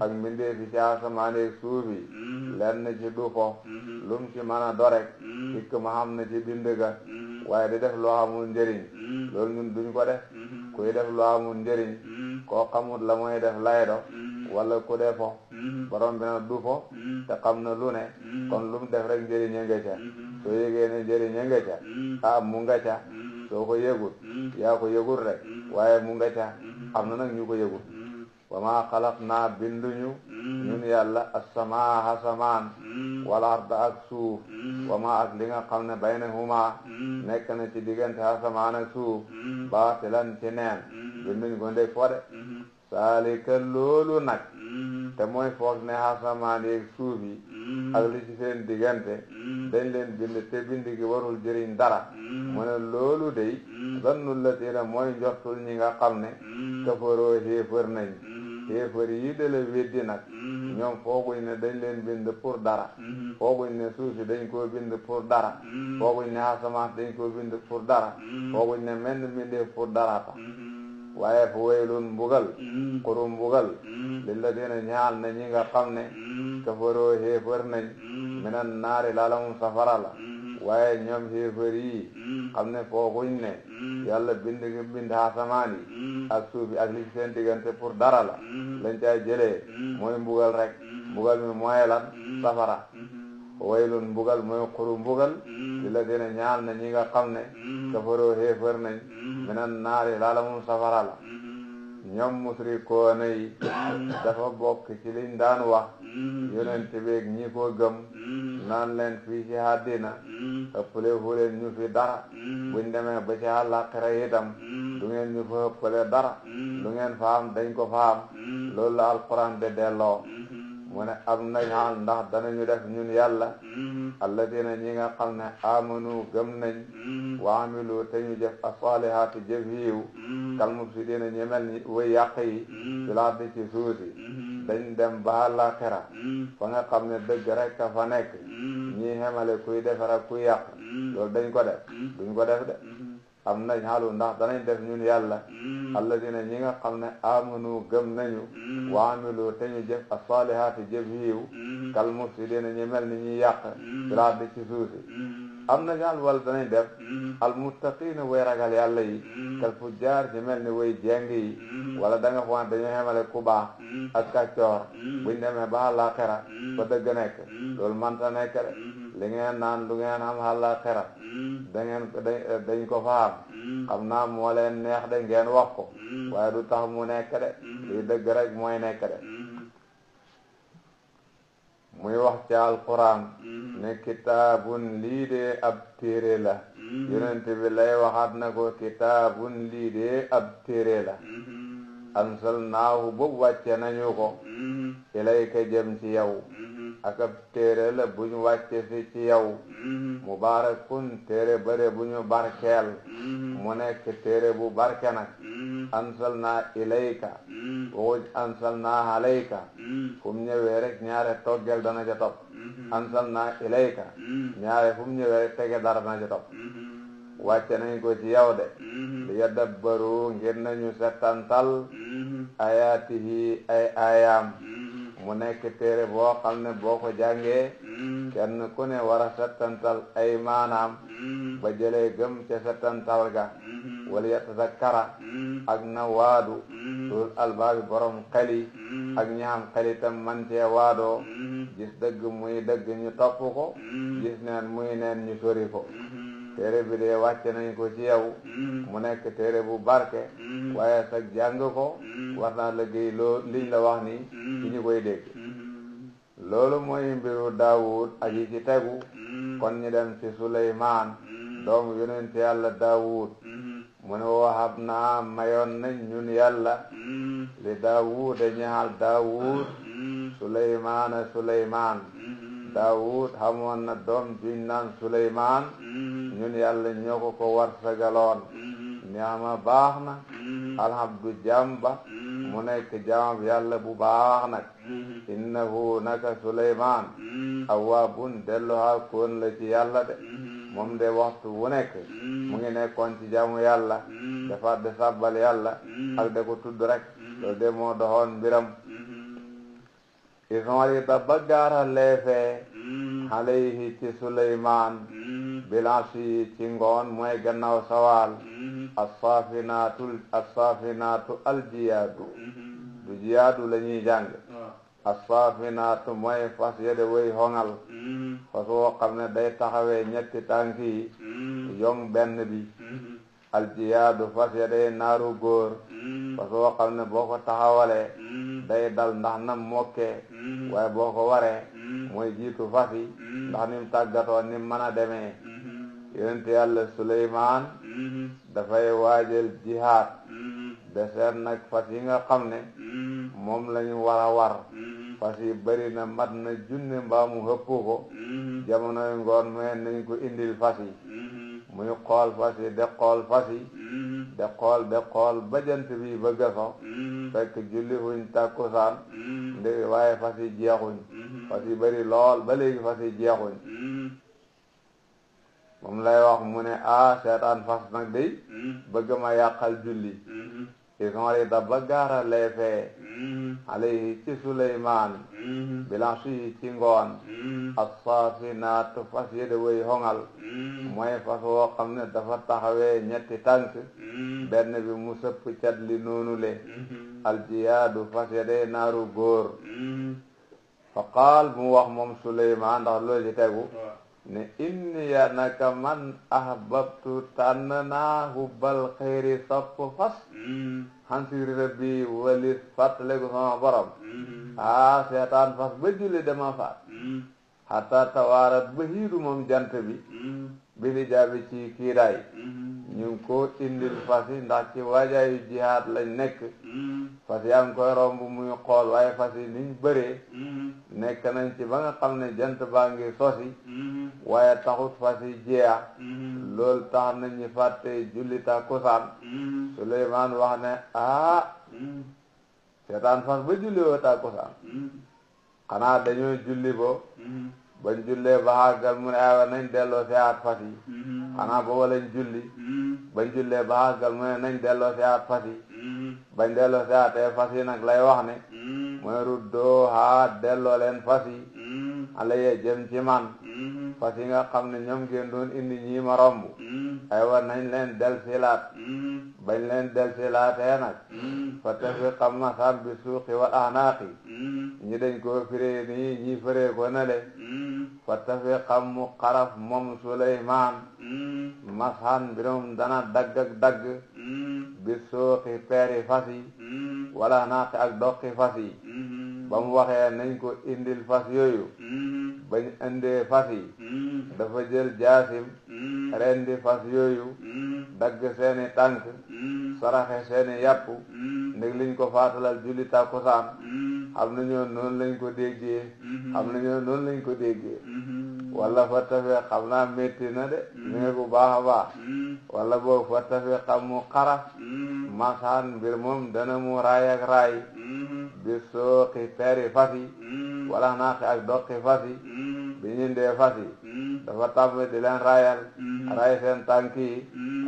ak mbindee fi ci asamaan yi ak suuf yi lenn ci du ko lum ci mën a dorek ikk ma xam na ci bind ga waaye di def loo xamul njëriñ loolu ñun duñ ko def kuy def loo xamul njëriñ koo xamul la mooy def lay do wala ku dee fo borom bi nag du fo te xam na lu ne kon lu mu def rek njëriñ a nga ca soo yëgee ne njëriñ a nga ca mu nga ca soo ko yëgul yaa ko yëgul rek waaye mu nga ca am na nag ñu ko yëgul wa maa xalaqnaa binduñu ñun yàlla as-samaa asamaan wal arda ak suuf wa maa ak li nga xam ne baynahuma nekk na ci diggante asamaan ak suuf baatilan ci neen binduñ ko ndey fo de saalika loolu nag te mooy foog ne asamaan yeeg suuf yi ak li ci seen diggante dañ leen bind te bind gi warul jëriñ dara mu ne loolu day zannul latiina mooy njortul ñi nga xam ne kafaroo xéefër nañ xéefër yi de la weddi nag ñoom fooguñ ne dañ leen bind pour dara fooguñ ne suuf si dañ koo bind pour dara fooguñ ne asamaan dañ koo bind pour dara fooguñ ne menn mbindeef pour dara tax waaye fu waylun mbugal xuru mbugal lilladiina ñaal na ñi nga xam ne kafaroo xéefër nañ minan naari lalamum safara la waaye ñoom xéefër yi xam ne fooguñ ne yàlla bind asamaan yi ak suuf yi ak li ci seen diggante pour dara la lañ cay jëlee mooy mbugal rek mbugal mi mooy lan safara waylun mbugal mooy xuru mbugal lilladiina ñaal na ñi nga xam ne kafaroo xéefër nañ minan naari lalamum safara la ñoom musrikoona yi dafa bokk ci liñ daan wax yonent beeg ñi ko gëm naan leen fii ci àddina ëppale fu leen ñu fi dara buñ demee ba ci àllaaxira itam du ngeen ñu fa ëppale dara lu ngeen fa am dañ ko fa am loolu la alquran de delloo mu ne am nañ xaal ndax danañu def ñun yàlla alladina ñi nga xam ne amanu gëm nañ wa amilu te ñu jëf as-salihaati jëf yiw kal mufsidina ñi mel ni way yàq yi fil ardi ci suusi dañ dem ba àllaaxira fa nga xam ne dëgg rek ka fa nekk ñi xemale kuy defar ak kuy yàq loolu dañ ko def duñ ko def de am nañ xaalu ndax danañ def ñun yàlla alladina ñi nga xam ne amanu gëm nañu wa amilu te ñu jëf as-salihaati jëf yiw kal mufsidina ñi mel ni ñuy yàq fil ardi ci suusi am nañ xaal wala danañ def al muttaqiina way ragal yàlla yi kal fujjaar ñi mel ni way jeng yi wala da nga foog dañu xemale ku baax ak kàccoor buñ demee ba àllaaxira fa dëgg nekk loolu manta nekk de li ngeen naan lu ngeen am àllaaxira dañ ko fa am xam naa moo leen neex de ngeen wax ko waaye du tax mu nekk de lii dëgg rek mooy nekk de muy wax ci alquran ne kitaabun lii de ab téere la yonent bi lay waxaat na ko kitaabun lii de ab téere la ansalnaahu boobu wàcce nañu ko ilayka jëm ci yow ak ab téere la bu ñu wàcce si ci yow mubaarakun téere bare bu ñu barkeel mu nekk téere bu barke nag ansalna ilayka waxuj ansalna alayka fu mu ñëwee rek ñaare toggel dana ca topp ansalna ilayka ñaare fu mu ñëwee rek tege dara dana ca topp wàcce nañ ko ci yow de li yadabbaru ngir nañu settantal ayaatihi ay ayaam mu nekk téere boo xam ne boo ko jàngee kenn ku ne war a settantal ay maanaam ba jëlee gëm ca settantal ga wala yatazakkara ak na waadu sul albaabi borom xeli ak ñaam xeli tam man cee waadoo gis dëgg muy dëgg ñu topp ko gis neen muy neen ñu sori ko téere bi de wàcce nañ ko ci yow mu nekk téere bu barke waaye sax jàng ko war naa liggéey liñ la wax ni ci ñu koy dégg loolu mooy mbiru Daawud ak yi ci tegu kon ñu dem ci Suleymaan doomu yonent yàlla Daawud mu ne wahab naa mayoon nañ ñun yàlla li Daawud ñaal Daawud Suleymaan Daawud xamoon na doom juñ naan Suleymaan ñun yàlla ñoo ko war sagaloon niama baax na alhamdu jàmba mu nekk jaam yàlla bu baax nag innahu naka Suleymaan awaabun delluwaa koon la ci yàlla de moom de waxtu wu nekk mu ngi nekkoon ci jaamu yàlla dafa de sabbal yàlla ak de ko tudd rek loolu de moo doxoon mbiram isonri da baggaara leefee alayhi ci Suleymaan bilansi ci ngoon mooy gannaaw sawaal assaafinaatu aljiyaadu du jihaadu la ñuy jàng as-saafinaatu mooy fas yede way hongal fas woo xam ne day taxawee ñetti tànk yi yong benn bi aljihaadu fas yede naaru góor fas woo xam ne boo ko taxawalee day dal ndax na mokkee waaye boo ko waree mooy jiitu fas yi ndax nim tàggatoo nim mën a demee yonent yàlla Suleymaan dafay waajal jihaad deseet nag fas yi nga xam ne moom lañu war a war fas yi bëri na mat na junne mbaa mu hëpp ko jamonoy ngoon mais nañ ko indil fas yi muy xool fas yi de xool fas yi de xool ba jant bi bëgg a so fekk julli fuñ tàkkusaan ndi waaye fas yi jeexuñ fas yi bëri lool ba léegi fas yi jeexuñ moom lay wax mu ne seetaan fas nag day bëgg ma yàqal julli isonri da ba gaara lay fee alayhi ci Suleymaan bilan suyi ci ngoon as-saafinaat fas yede way hongal mooy fas woo xam ne dafa taxawee ñetti tànk benn bi mu sëpp cat li noonu le aljiyaadu fas yede naaru góor fa qaal mu wax moom Suleymaan ndax loolu ci tegu ne inni ya naka man ahbabtu tànn naa hubbal xayri sopp fas xansiri rabbi walis fàttaleku sama borom seetaan fas ba julli dama faat xataa tawaarat ba hiidu moom jant bi li jaabi ci kiiraay ñu ngi ko indil fas yi ndax ci waajaayu jihaad lañ nekk fas yaa ngi koy romb muy xool waaye fas yi niñ bëree nekk nañ ci ba nga xam ne jant baa ngi sosi waaye taxut fas yi jeex loolu tax nañu fàtte julli takkusaan Suleymaan wax ne seetaan fas ba julli woo takkusaan xanaa dañoo julli bo bañ jullee ba àggal mu ne aywa nañ delloo seeyaat fas yi xanaa booba lañ julli bañ jullee ba àggal mu ne nañ delloo seeyaat fas yi bañ delloo seeyaatee fas yi nag lay wax ne mooy ruddoo delloo leen fas yi alaye jëm ci man fas yi nga xam ne ñoom ngeen doon indi ñii ma romb aywa nañ leen del silaat bañ leen del silaatee nag fa tafiqa masam bi suuqi wal ahnaaqi ñi dañ koo firee nii ñi firee ko na le fa tafiqa mu xaraf moom Suleymaan mashan mbirum dana dagg ak dagg bi suuqi peeri fas yi wal ahnaaqi ak doqi fas yi ba mu waxee nañ ko indil fas yooyu bañ indee fas yi dafa jël jaasim rendi fas yooyu dagg seeni tànk saraxe seeni yàpp ndég liñ ko faatalal julli takkusaan xam nañoo noonu lañ ko déggee wala fa tafee xam naa métti na de mais bu baax a baax wala boobu fa tafee xam mu xaraf masaan mbir moom dana mu raay ak raay bi sooqi peeri fas yi wala naaqi ak doqi fas yi bi ñu ndee fas yi dafa tàmbali di leen raayal raay seen tànk yi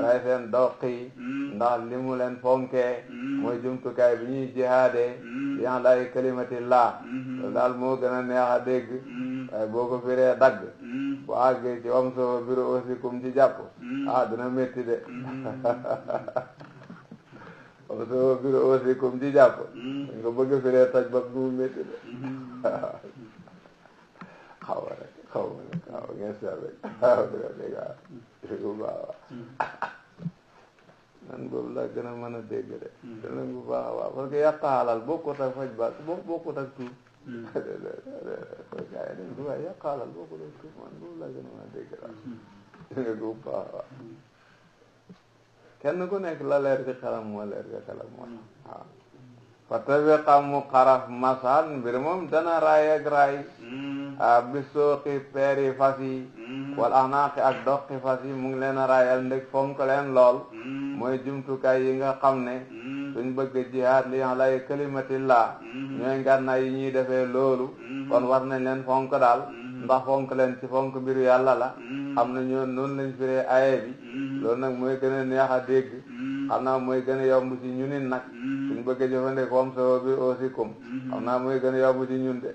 raay seen doq yi ndax li mu leen fonkee mooy jumtukaay bi ñuy jihaadee yan lay kalimatillah loolu daal moo gën a neex a dégg waaye boo ko firee dagg bu àggee ci wam soo biro aussi kum ci jàpp dina métti de wam soo biro aussi kum ci jàpp dañ ko bëgg firee toj ba mu métti de xaw ngeen seet rek dégg nan boobu laa gën a mën a dégg de danañ bu baax a baax parce que yàq xaalal bokkut ak faj ba bokkut ak tuub gaa yi dañ ko waaye yàq xaalal bokkut ak tuub man boobu laa gën a mën a dégg daal dégg bu baax a baax kenn ku nekk la leer ci xelam moo leer ci xelam moo waaw fa tafiqa mu xaraf masal mbir moom dana raay ak raay bi sooqi peeri fas yi wal ahnaaqi ak doqi fas yi mu ngi leen a raayal ndeg fonk leen lool mooy jumtukaay yi nga xam ne suñ bëgg jihaad li lay kalimatillah ñooy ngànnaay yi ñuy defee loolu kon war nañ leen fonk daal ndax fonk leen ci fonk mbiru yàlla la xam na ñoo noonu lañ firee aye bi loolu nag mooy gën a neex a dégg xam naa mooy gën a yomb ci ñunin nag suñ bëgg jëfandikoo am soo bi aussi comme xam naa mooy gën a yomb ci ñun de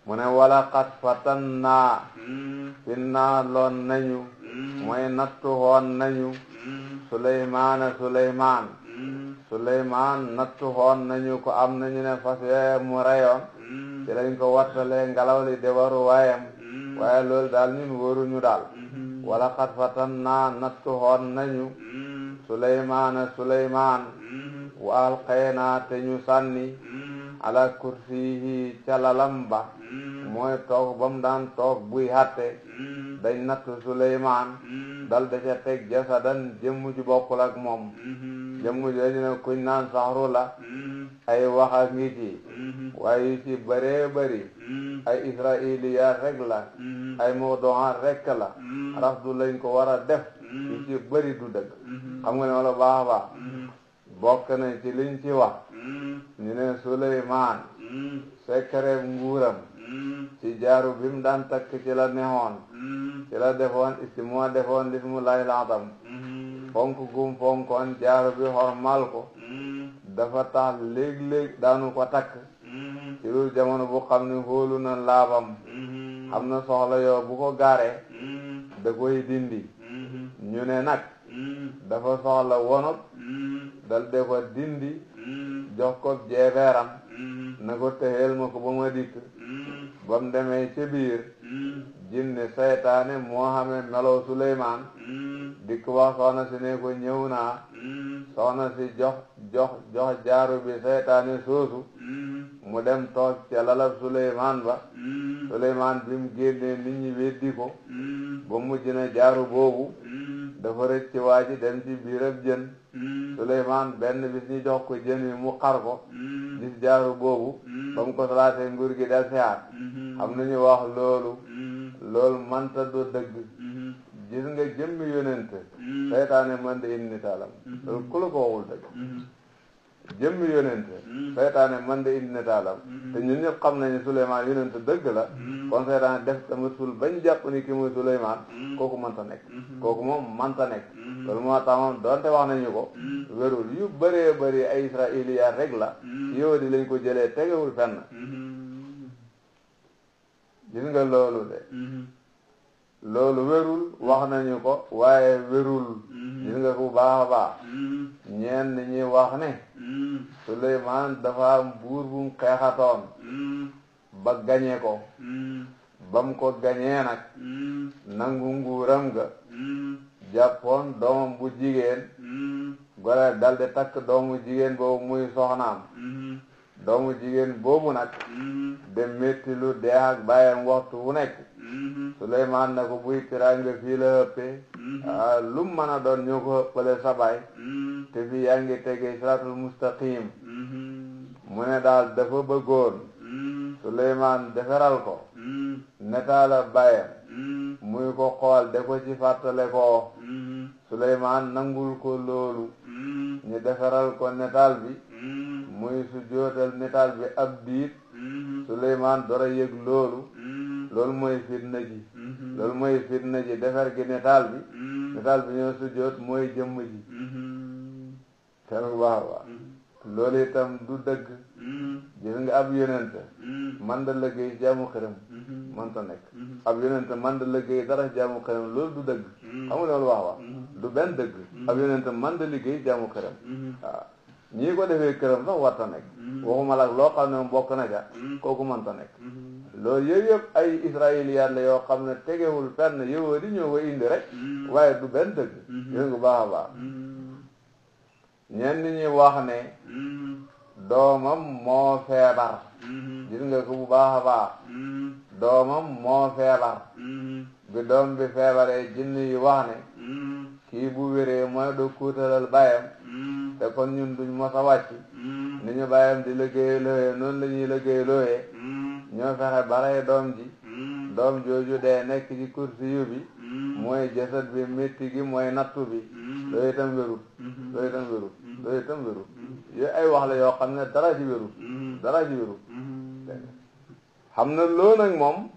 mu ne wala xat fatan naa finnaa loon nañu mooy nattu hoon nañu Suleymaan Suleymaan nattu xoon nañu ko am nañu ne fas yooye mu reyoon ci lañ ko wattalee ngelaw li de waru waayam waaye loolu daal ñun wóoruñu daal wala xat fatan naa nattu xoon nañu Suleymaan wa alqaynaa te ñu sànni ala kursiyihi ca lalam ba mooy toog ba mu daan toog buy hatte dañ nattu Suleymaan dal da ca teg jasadan jëmm ju bokkul ak moom jëmm jooju ne kuñ naan saxru la ay wax a ngi ci waaye yu ci bëree bëri ay israiliyaat rek la ay mawduaat rek la rafdu lañ ko war a def yu ci bëri du dëgg xam nga ne wala baax a baax bokk na ci liñ ci wax ñu ne Suleymaan sekkareeb nguuram ci jaaru bi mu daan takk ci la neexoon ci la defoon moo defoon lismullahi laazam fonk gum fonkoon jaaru bi xormal ko dafa tax léeg-léeg daanu ko takk ci lu jamono bu xam ne hóolu na laabam xam na soxla yoo bu ko gaaree da koy dindi ñu ne nag dafa soxla wonut dal de ko dindi jox ko jeebeeram na ko texeel ma ko ba ma dikk ba mu demee ca biir jinne saytaane moo xamee melow Suleymaan dikk wax soxna si ne ko ñëw naa soxna si jox jaaru bi saytaane soosu mu dem toog ca lalab Suleymaan ba Suleymaan bi mu génnee nit ñi weddi ko ba mujj na jaaru boobu dafa rëcc waa ji dem ci biirab jën Suleymaan benn bis ñu jox ko jën wi mu xar ko gis jaaru boobu ba mu ko salaatee nguur gi del siaat xam nañu wax loolu manta du dëgg gis nga jëmmi yonent saytaane man de indi nitaalam loolu ku la ko waxul dëgg jëmmi yonent saytaane man de indi nitaalam te ñun ñëpp xam nañu Suleymaan yonent dëgg la kon saytaane def tamasul bañ jàpp ni ki muy Suleymaan kooku manta nekk kooku moom manta nekk loolu moo tax moom doonte wax nañu ko wérul yu bëree bëri ay israiliyaat rek la yow di lañ ko jëlee tegewul fenn gis nga loolu de loolu wérul wax nañu ko waaye wérul gis nga ku baax a baax ñenn ñi wax ne Suleymaan dafa am buur bu mu xeexatoon ba gañe ko ba mu ko gañee nag nangu nguuram ga jàppoon doomam bu jigéen gore daldi takk doomu jigéen boobu muy soxnaam doomu jigéen boobu nag de métti lu dee ak bàyyam waxtu wu nekk Suleymaan na ko buy tiraanga fii la ëppee lu mu mën a doon ñoo ko ëppale sa baay te fii yaa ngi tegee siraatul mustaqim mu ne daal dafa bëggoon Suleymaan defaral ko netaala bàyyam muy ko xool de ko ci fàttale ko Suleymaan nangul ko loolu ñu defaral ko netaal bi muy su jootal netaal bi ab diit Suleymaan dora yëg loolu mooy fitna ji loolu mooy fitna ji defar gi netaal bi ñoo su joot mooy jëmm ji ten baax baax loolu itam du dëgg gis nga ab yonent man da liggéey jaamu xërëm man ta nekk ab yonent man da liggéey dara jaamu xërëm loolu du dëgg xam nga loolu wax du benn dëgg ab yonent man da liggéey jaamu xërëm waaw ñii ko defee këram sax warta nekk waxuma la loo xam ne moom bokk na ca kooku mënta nekk loolu yëpp ay israiliyaat la yoo xam ne tegewul fenn yow di ñëw ko indi rek waaye du benn dëgg yooyu ngu baax a baax ñenn ñi wax ne doomam moo feebar gis nga ko bu baax a baax doomam moo feebar bi doom bi feebaree jinne yi wax ne kii bu wéree mooy do kuutalal bàyyam te kon ñun duñ mos a wàcc ni ñu bàyyam di liggéey looyee noonu la ñuy liggéey looyee ñoo fexe barey doom ji doom jooju dee nekk ci kursi yu bi mooy jasad bi métti gi mooy nattu bi loolu itam wérul yooyu ay wax la yoo xam ne dara ci wérul xam na loo nag moom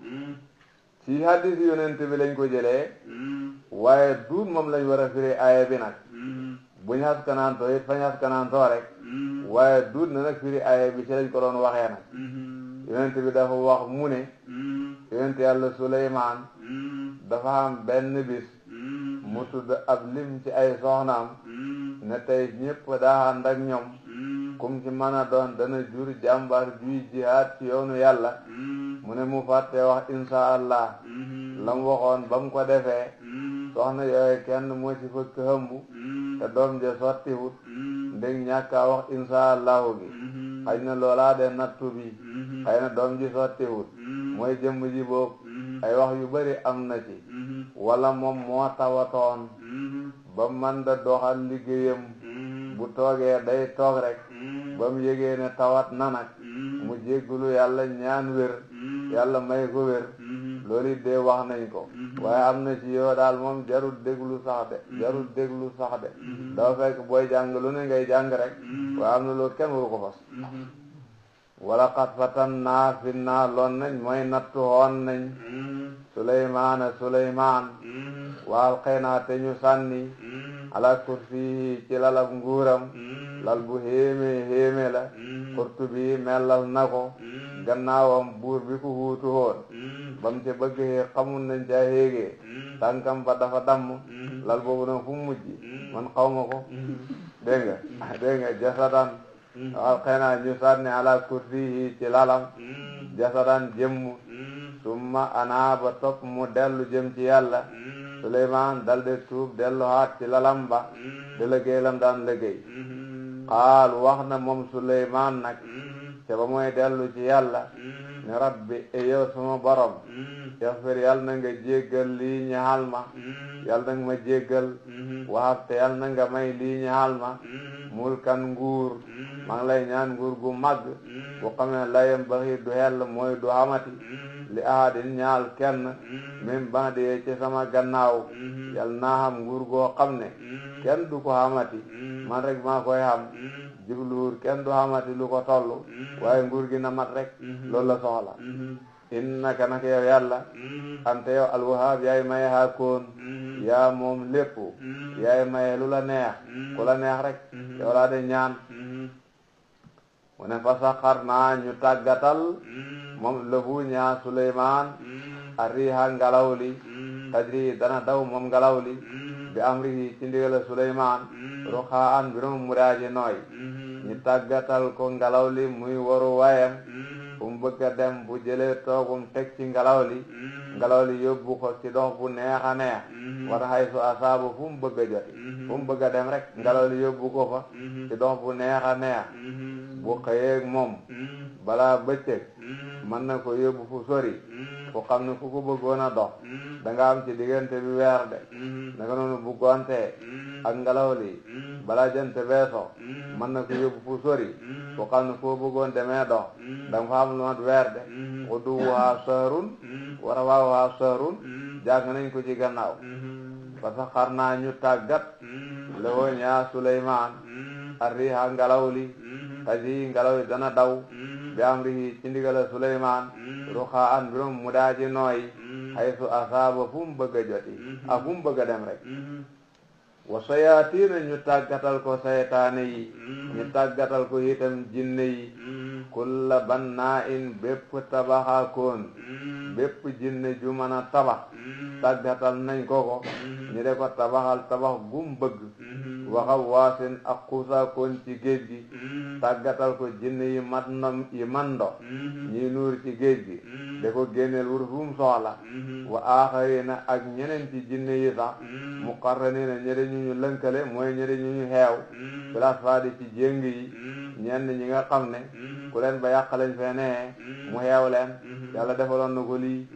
ci hadis yonent bi lañ ko jëlee waaye duut moom lañ war a firi aaya bi nag buñ haskanaantoo it fañ haskanaantoo rek waaye duut na nag firi aaya bi ci lañ ko doon waxee nag yonent bi dafa wax mu ne yonent yàlla Suleymaan dafa am benn bis mu tudd ab lim ci ay soxnaam ne tey ñépp daa ànd ak ñoom kum ci mën a doon dana jur jàmbaar juy jihaad ci yoonu yàlla mu ne mu fàtte wax insha allah lam waxoon ba mu ko defee soxna yooyu kenn moo ci fëkk hëmbu te doom ja sottiwut ndég ñàkkaa wax insha allahu gi xëy na loolaa de nattu bi xëy na doom ji sottiwut mooy jëmm ji boobu ay wax yu bari am na ci wala moom moo tawatoon ba man da doxal liggéeyam bu toogee day toog rek ba mu yégee ne tawat na nag mu jéggulu yàlla ñaan wér yàlla may ko wér loolu it de wax nañ ko waaye am na ci yoo daal moom jarul déglu sax de dafa fekk booy jàng lu ne ngay jàng rek waaye am na loolu kenn waru ko fas wala xat fatan naa fi naa loon nañ mooy nattu hoon nañ Suleymaan waal xëy naa te ñu sànni ala kursi ci lalab nguuram lal bu héeme la Qurtubi mellal na ko gannaawam buur bi ko huutu hoon bam ci bëgg hee xamul nañ ca héegee tànkam ba dafa damm lal boobu nag fu mujj man xaw ma ko dégg nga jasadan waal xëy naa ñu sànni ala kursi ci lalam jasadan jëmm summa anaaba topp mu dellu jëm ci yàlla Suleymaan dalde tuub dellu haat ci lalam ba di liggéey lam daan liggéey xaal wax na moom Suleymaan nag te ba mooy dellu ci yàlla ne rabbi yow sama borom yaxfir yàlla na nga jéggal lii ñaxal ma yàlla na nga ma jéggal waxab te yàlla na nga may lii ñaxal ma mulkan nguur maa ngi lay ñaan nguur gu màgg bu xam ne layam baxi du xell mooy du xamati li ahadin ñaal kenn min ba'di ci sama gannaaw yàlla naa xam nguur goo xam ne kenn du ko xamati man rek maa koy xam jibluur kenn du xamati lu ko tollu waaye nguur gi na mat rek loolu la soxla innaka naka yow yàlla ante yow alwahaab yaay maye haakoon yaa moom lépp yaay maye lu la neex ku la neex rek yow laa de ñaan mu ne fa saxar naa ñu tàggatal moom lahu ñaa Suleymaan arriha ngelaw li tajri dana daw moom ngelaw li bi amrihi ci ndigal Suleymaan ruxaan birom mu daaji nooy ñu tàggatal ko ngelaw li muy waru wayam fu mu bëgg a dem bu jëlee toogum teg ci ngelaw li yóbbu ko ci dox bu neex a neex war xay su asaabu fu mu bëgg a joti fu mu bëgg a dem rek ngelaw li yóbbu ko fa ci dox bu neex a neex bu xëyeeg moom balaa bëccëg mën na ko yóbbu fu sori fu xam ne fu ko bëggoon a dox da nga am ci diggante bi weer de naka noonu bu gontee ak ngelaw li balaa jant beeso mën na ko yóbbu fu sori fu xam ne foo bëggoon demee dox da nga fa am lu mat weer de uduwwuhaa shahrun wa rawaahuhaa shahrun jàng nañ ko ci gannaaw parce que xar naa ñu tàggat lewoo ñaa Suleymaan arriha ngelaw li taji ngelaw li dana daw bi amrihi ci ndigala Suleymaan ruxaan birom mu daaji nooy haysu asaaba fu mu bëgg a joti ak fu mu bëgg a dem rek wa sayaatiina ñu tàggatal ko saytaane yi ñu tàggatal ko itam jinne yi kulla bannaa'in bépp tabaxaakoon bépp jinne ju mën a tabax tàggatal nañ ko ñu de ko tabaxal tabax gum bëgg waxa waasin ak xuusaakoon ci géej gi tàggatal ko jinne yi mando ñi nuur ci géej gi de ko génneel wur fu mu soxla wa aaxarina ak ñeneen ci jinne yi sax muqarraniina ñede ñu lënkale mooy ñede ñu xeew place faadi ci jéng yi ñenn ñi nga xam ne ku leen ba yàq lañ fee nee mu xeew leen yàlla defaloon na ko lii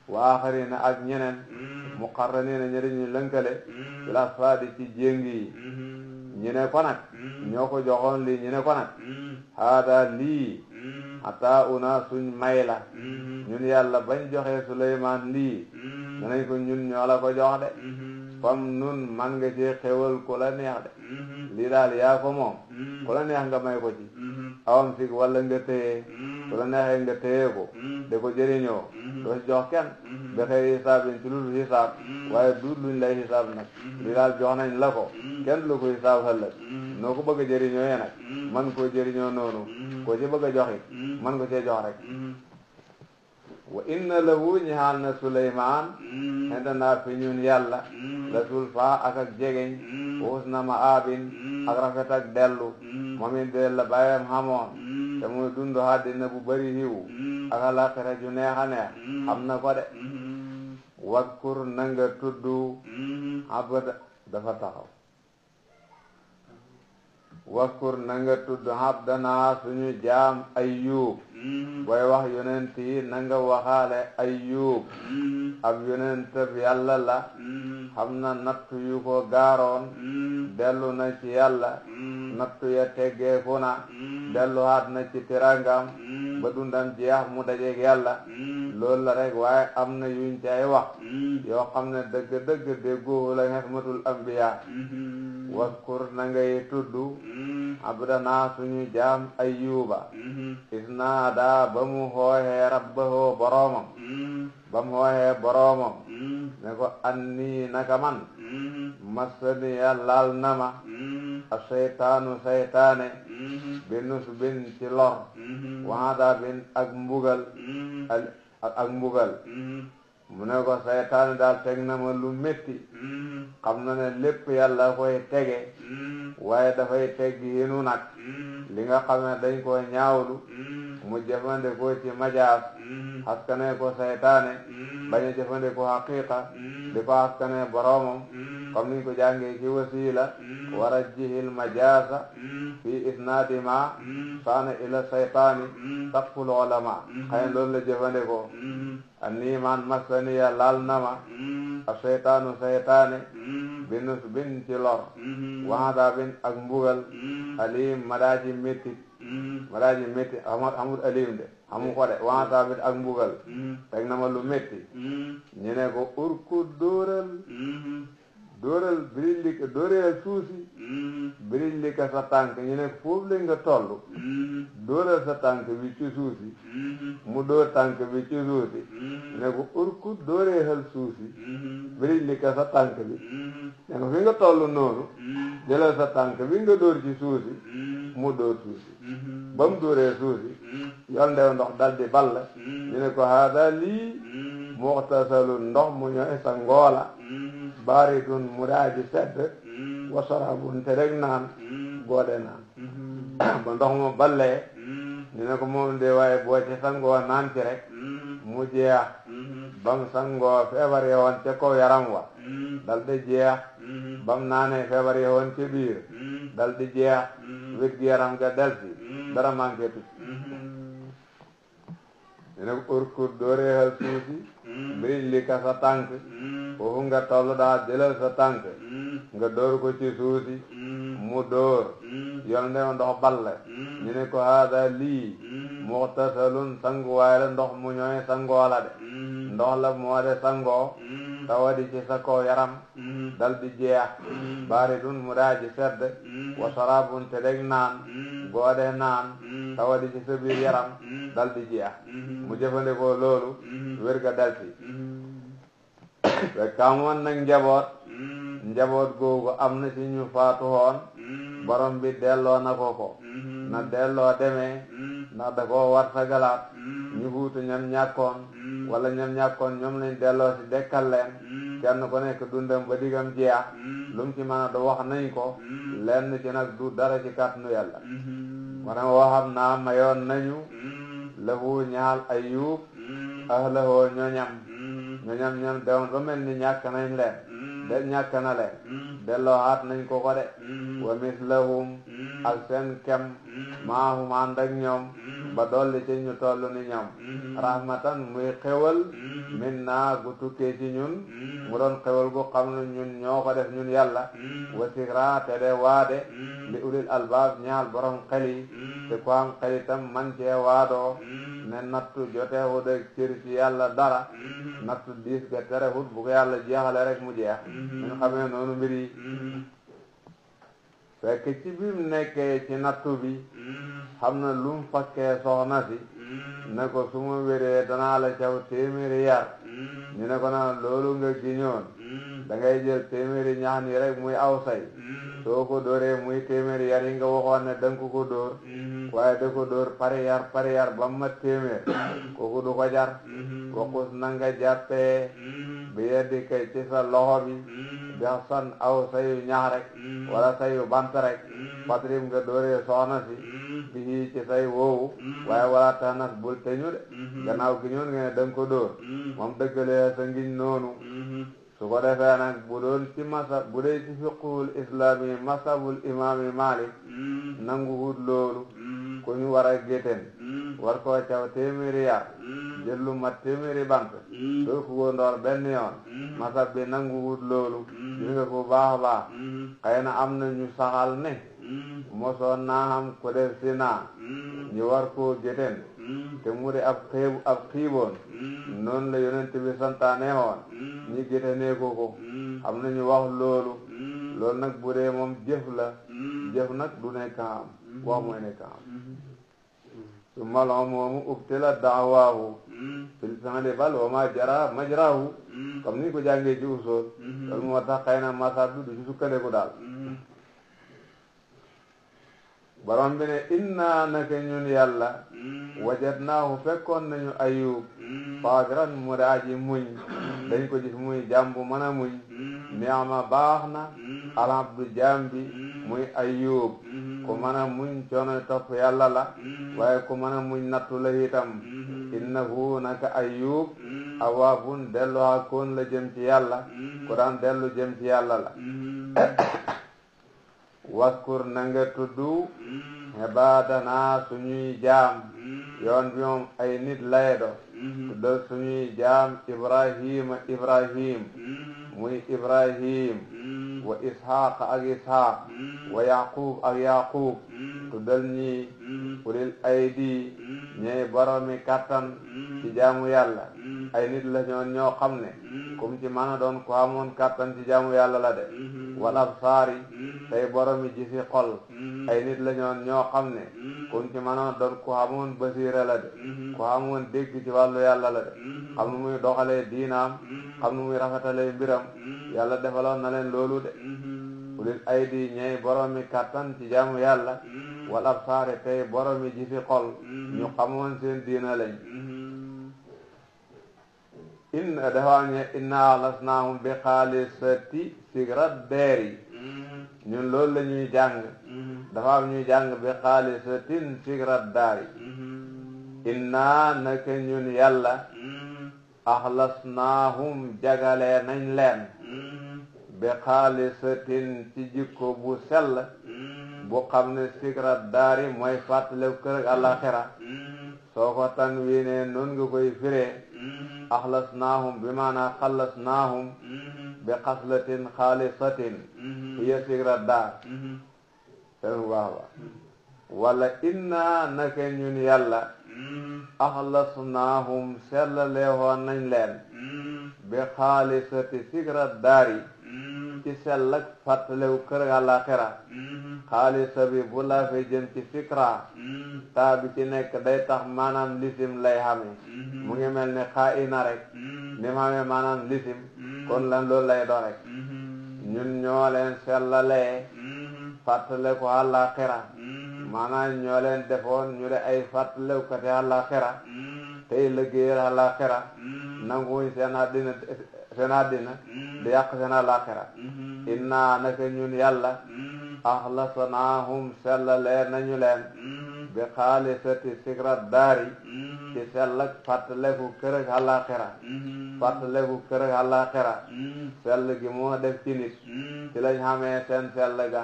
wa aaxarina ak ñeneen muqarraniina ñede ñu lënkale place faadi ci jéng yi ñu ne ko nag ñoo ko joxoon lii ñu ne ko nag haada lii hatta una suñ may la ñun yàlla bañ joxee Suleymaan lii danañ ko ñun ñoo la ko jox de fam nun man nga ci xewal ku la neex de lii daal yaa ko moom ku la neex nga may ko ci awam sig wala nga téye ku la neexee nga téye ko de ko jëriñoo doo ci jox kenn ba xëy xisaab ci lu xisaab waaye du luñ lay xisaab nag lii daal jox nañ la ko kenn lu ko xisaab ëllëg noo ko bëgg a jëriñoo yee nag man koo jëriñoo noonu koo ci bëgg a jox it man ko cee jox rek wa inna lahu ñaal na Suleymaan xendanaa fi ñun yàlla la sulfa ak jegeñ wa husna maabin ak rafet ak dellu moom it de la bàyyam xamoon te muy dund àddina bu bari hiw ak alaxira ju neex a neex xam na ko de wakkur na nga tudd abda dafa taxaw wakkur na nga tudd abdanaa suñu jaam Ayyub booy wax yonent yi na nga waxaale Ayyub ab yonentab yàlla la xam na nattu yu ko gaaroon dellu na ci yàlla nattu ya teggeeku na delluwaat na ci tirangam ba dundam jeex mu dajeeg yàlla loolu la rek waaye am na yuñ cay wax yoo xam ne dëgg-dëgg déggoo la xismatul ambiya waskur na ngay tudd abdanaa suñu jaam Ayyuba isnaada ba mu xooxee rabbahu boroomam ba mu xooxee boroomam ne ko anni naka man masaniya laal na ma a seytaanu seytaane bi nusbin ci lor waadabin ak mbugal ak mbugal mu ne ko seytaane daal teg na ma lu métti xam na ne lépp yàlla koy tege waaye dafay teg yinu nag li nga xam ne dañ ko ñaawlu mu jëfandikoo ci majaas askane ko seytaane bañ a jëfandikoo haqiqa di ko askane boroomam comme niñ ko jàngee ci wasiila warajjihil majaasa fi isnaadi ma saana ila seytaani taqful ulama xëy na loolu la jëfandikoo anni man masaniya laal nama a seytaanu seytaane binus bin ci lor waxada bin ak mbugal alim madaaji métti amul alim de amu ko de waxada bin ak mbugal teg na ma lu métti ñu ne ko urku dóoral dóoreel suusi biril li ka sa tànk ñu ne foofu la nga toll dóoral sa tànk bi ci suusi mu dóor tànk bi ci suusi ne ko urku dóoreexal suusi biril li ka sa tànk bi ne ko fi nga toll noonu jëlal sa tànk bi nga dóor ci suusi mu dóor suusi ba mu dóoree suusi yoon ndew ndox dal di ball ñu ne ko haada lii muxtasalun ndox mu ñooy sa ngoola baaridun mu daaji sedd wa sarabun te rek naan boode naan ba ndox ma ballee ñu ne ko moom de waaye boo ci sangoo naan ci rek mu jeex bam sangoo feebar ye woon ca kaw yaram wa dal di jeex bam naanee feebar ye woon ca biir dal di jeex wét gi yaram ga del si dara manqué tut ñu ne ko urkur dóoreexal suusi birij li ka sa tànk foofu nga toll daal jëlal sa tànk nga dóor ko ci suusi mu dóor yoon ndew ndox balle ñu ne ko haada lii muxtasalun sanguwaay la ndox mu ñooy sangoo la de ndox la moo de sangoo tawadi ci sa kaw yaram dal di jeex baaridun mu daa ji sedd wa sarabun te deg naan goode naan tawadi ci sa biir yaram dal di jeex mu jëfandikoo loolu wér ga dal si fekk amoon nag njaboot googu am na ci ñu faatu woon borom bi delloo na ko na delloo demee ndax da koo war sa galaat ñu fuutu ñam ñàkkoon wala ñam ñàkkoon ñoom lañ delloo si dekkal leen kenn ku nekk dundam ba digam jeex lu mu ci mën a do wax nañ ko lenn ci nag du dara ci kàttanu yàlla mana waxam naa mayoon nañu lahu ñaal Ayyub ahlahoo ñoñam ñam dewoon ba mel ni ñàkk nañ leen de ñàkk na leen delloo haat nañ ko de wa mislahum ak seen kem maahum ànd ak ñoom ba dolli ci ñu toll ni ñoom rahmatan muy xewal min naa gu tukkee ci ñun mu doon xewal gu xam ne ñun ñoo ko def ñun yàlla wa sikra te de waade li ulil albaab ñaal borom xel yi te ko am xel itam man cee waadoo ne nattu jotewut ak cër ci yàlla dara nattu diis ga terewut bu ko yàlla jeexale rek mu jeex ñu xamee noonu mbir yi fekk ci biir nekkee ci nattu bi xam na lu mu fakkee soxna si ne ko su ma wéree danaa la caw téeméeri yar ñu ne ko na loolu nga giñoon da ngay jël téeméeri ñax ni rek muy aw say soo ko dóoree muy téeméeri yar yi nga waxoon ne danga ko dóor waaye da ko dóor pari yar ba mat téeméer kooku du ko jar waqus na nga jàppee bi yadika ci sa loxo bi bexsan aw sayu ñax rek wala sayu bant rek fatrim nga dooree soxna si bi ci say woowu waaye wala tanas bul teñu de gannaaw gi ñoon nga ne danga ko dóor moom dëggalee sa ngiñ noonu su ko defee nag bu doon ci masa bu dee ci fiqhul islami masabul imaami Malik nangu wut loolu ku ñu war a gétteen war koo caw téeméeri yar jël lu mat téeméeri bant doo ko góondoor benn yoon masab bi nangu wut loolu gis nga ko baax a baax xëy na am na ñu saxal ne mosoon naa xam ku def si naa ñu war koo gétteen te mu di ab xiiboon noonu la yonent bi santaane woon ñi géttanee ko am na ñu wax loolu nag bu dee moom jëf la jëf nag du nekk am wax mooy nekk am su malon moomu ubtila daawaahu fil fi'li bal wa ma jara majrahu comme ni ko jàngee ci usul loolu moo tax xëy na masab bi du ci sukkandiku daal borom bi ne inna naka ñun yàlla wajadnaahu fekkoon nañu ayub sabiran mu daaji muñ dañ ko gis muy jàmbu mën a muñ ni'ma baax na alabdu jambi muy ayub ku mën a muñ coono topp yàlla la waaye ku mën a muñ nattu la itam innahu naka ayub awaabun dellu hakoon la jëm ci yàlla ku daan dellu jëm ci yàlla la waskur na nga tuddu ibaadana suñuy jaam yoon bi moom ay nit laydo tuddal suñuy jaam ibrahim muy ibrahim wa ishaq ak ishaq wa yaqub ak yaqub tuddal ñi ulil aydi ñey boromi kattan ci jaamu yàlla ay nit la ñoo xam ne kum ci mën a doon ko amoon kattan ci jaamu yàlla la de wal absaari tey boromi gisi xol ay nit la ñoo xam ne kum ci mën a doon ko amoon basiira la de ko amoon dégg ci wàllu yàlla la de xam nu muy doxalee diinaam xam nu muy rafetalee mbiram yàlla defaloon na leen loolu de ulil aydi ñey boromi kattan ci jaamu yàlla wal absaari tey boromi gisi xol ñu xamoon seen diina lañ inna axlasnaahum bi xaalisati sigrat deeri ñun loolu la ñuy jàng dafa am ñuy jàng bi xaalisatin sigrat daari inna naka ñun yàlla axlasnaahum jagalee nañ leen bi xaalisatin ci jikko bu sell bu xam ne sigrat daari mooy fàttalew kër ak àllaxira soo ko tanwiinee noonu nga koy firee axlasnaahum bi maanaa xallasnaahum bi xaslatin xaalisatin hiya sigrat daar ten waaw wala inna naka ñun yàlla axlasnaahum sellaleewoon nañ leen bi xaalisati sigrat daari ci sell ak fàttalew kër àllaaxira xaalisa bi bu laa fay jëm ci fikra taa bi ci nekk day tax maanaam lisim lay xame mu ngi mel ni xaa ina rek ni mu xamee maanaam lisim kon lan loolu lay do rek ñun ñoo leen sellalee fàttale ko àllaaxira maanaam ñoo leen defoon ñu de ay fàttalew kati àllaaxira tey liggéeyal àllaaxira nanguwuñ seen àddina di yàq seen àllaaxira inna naka ñun yàlla axlasnaahum sellalee nañu leen bi xaalisati sigrat daari ci sell ak fàttaleku kër ak àllaaxira fàttaleku kër ak àllaaxira sell gi moo def ci nit ci lañ xamee seen sell ga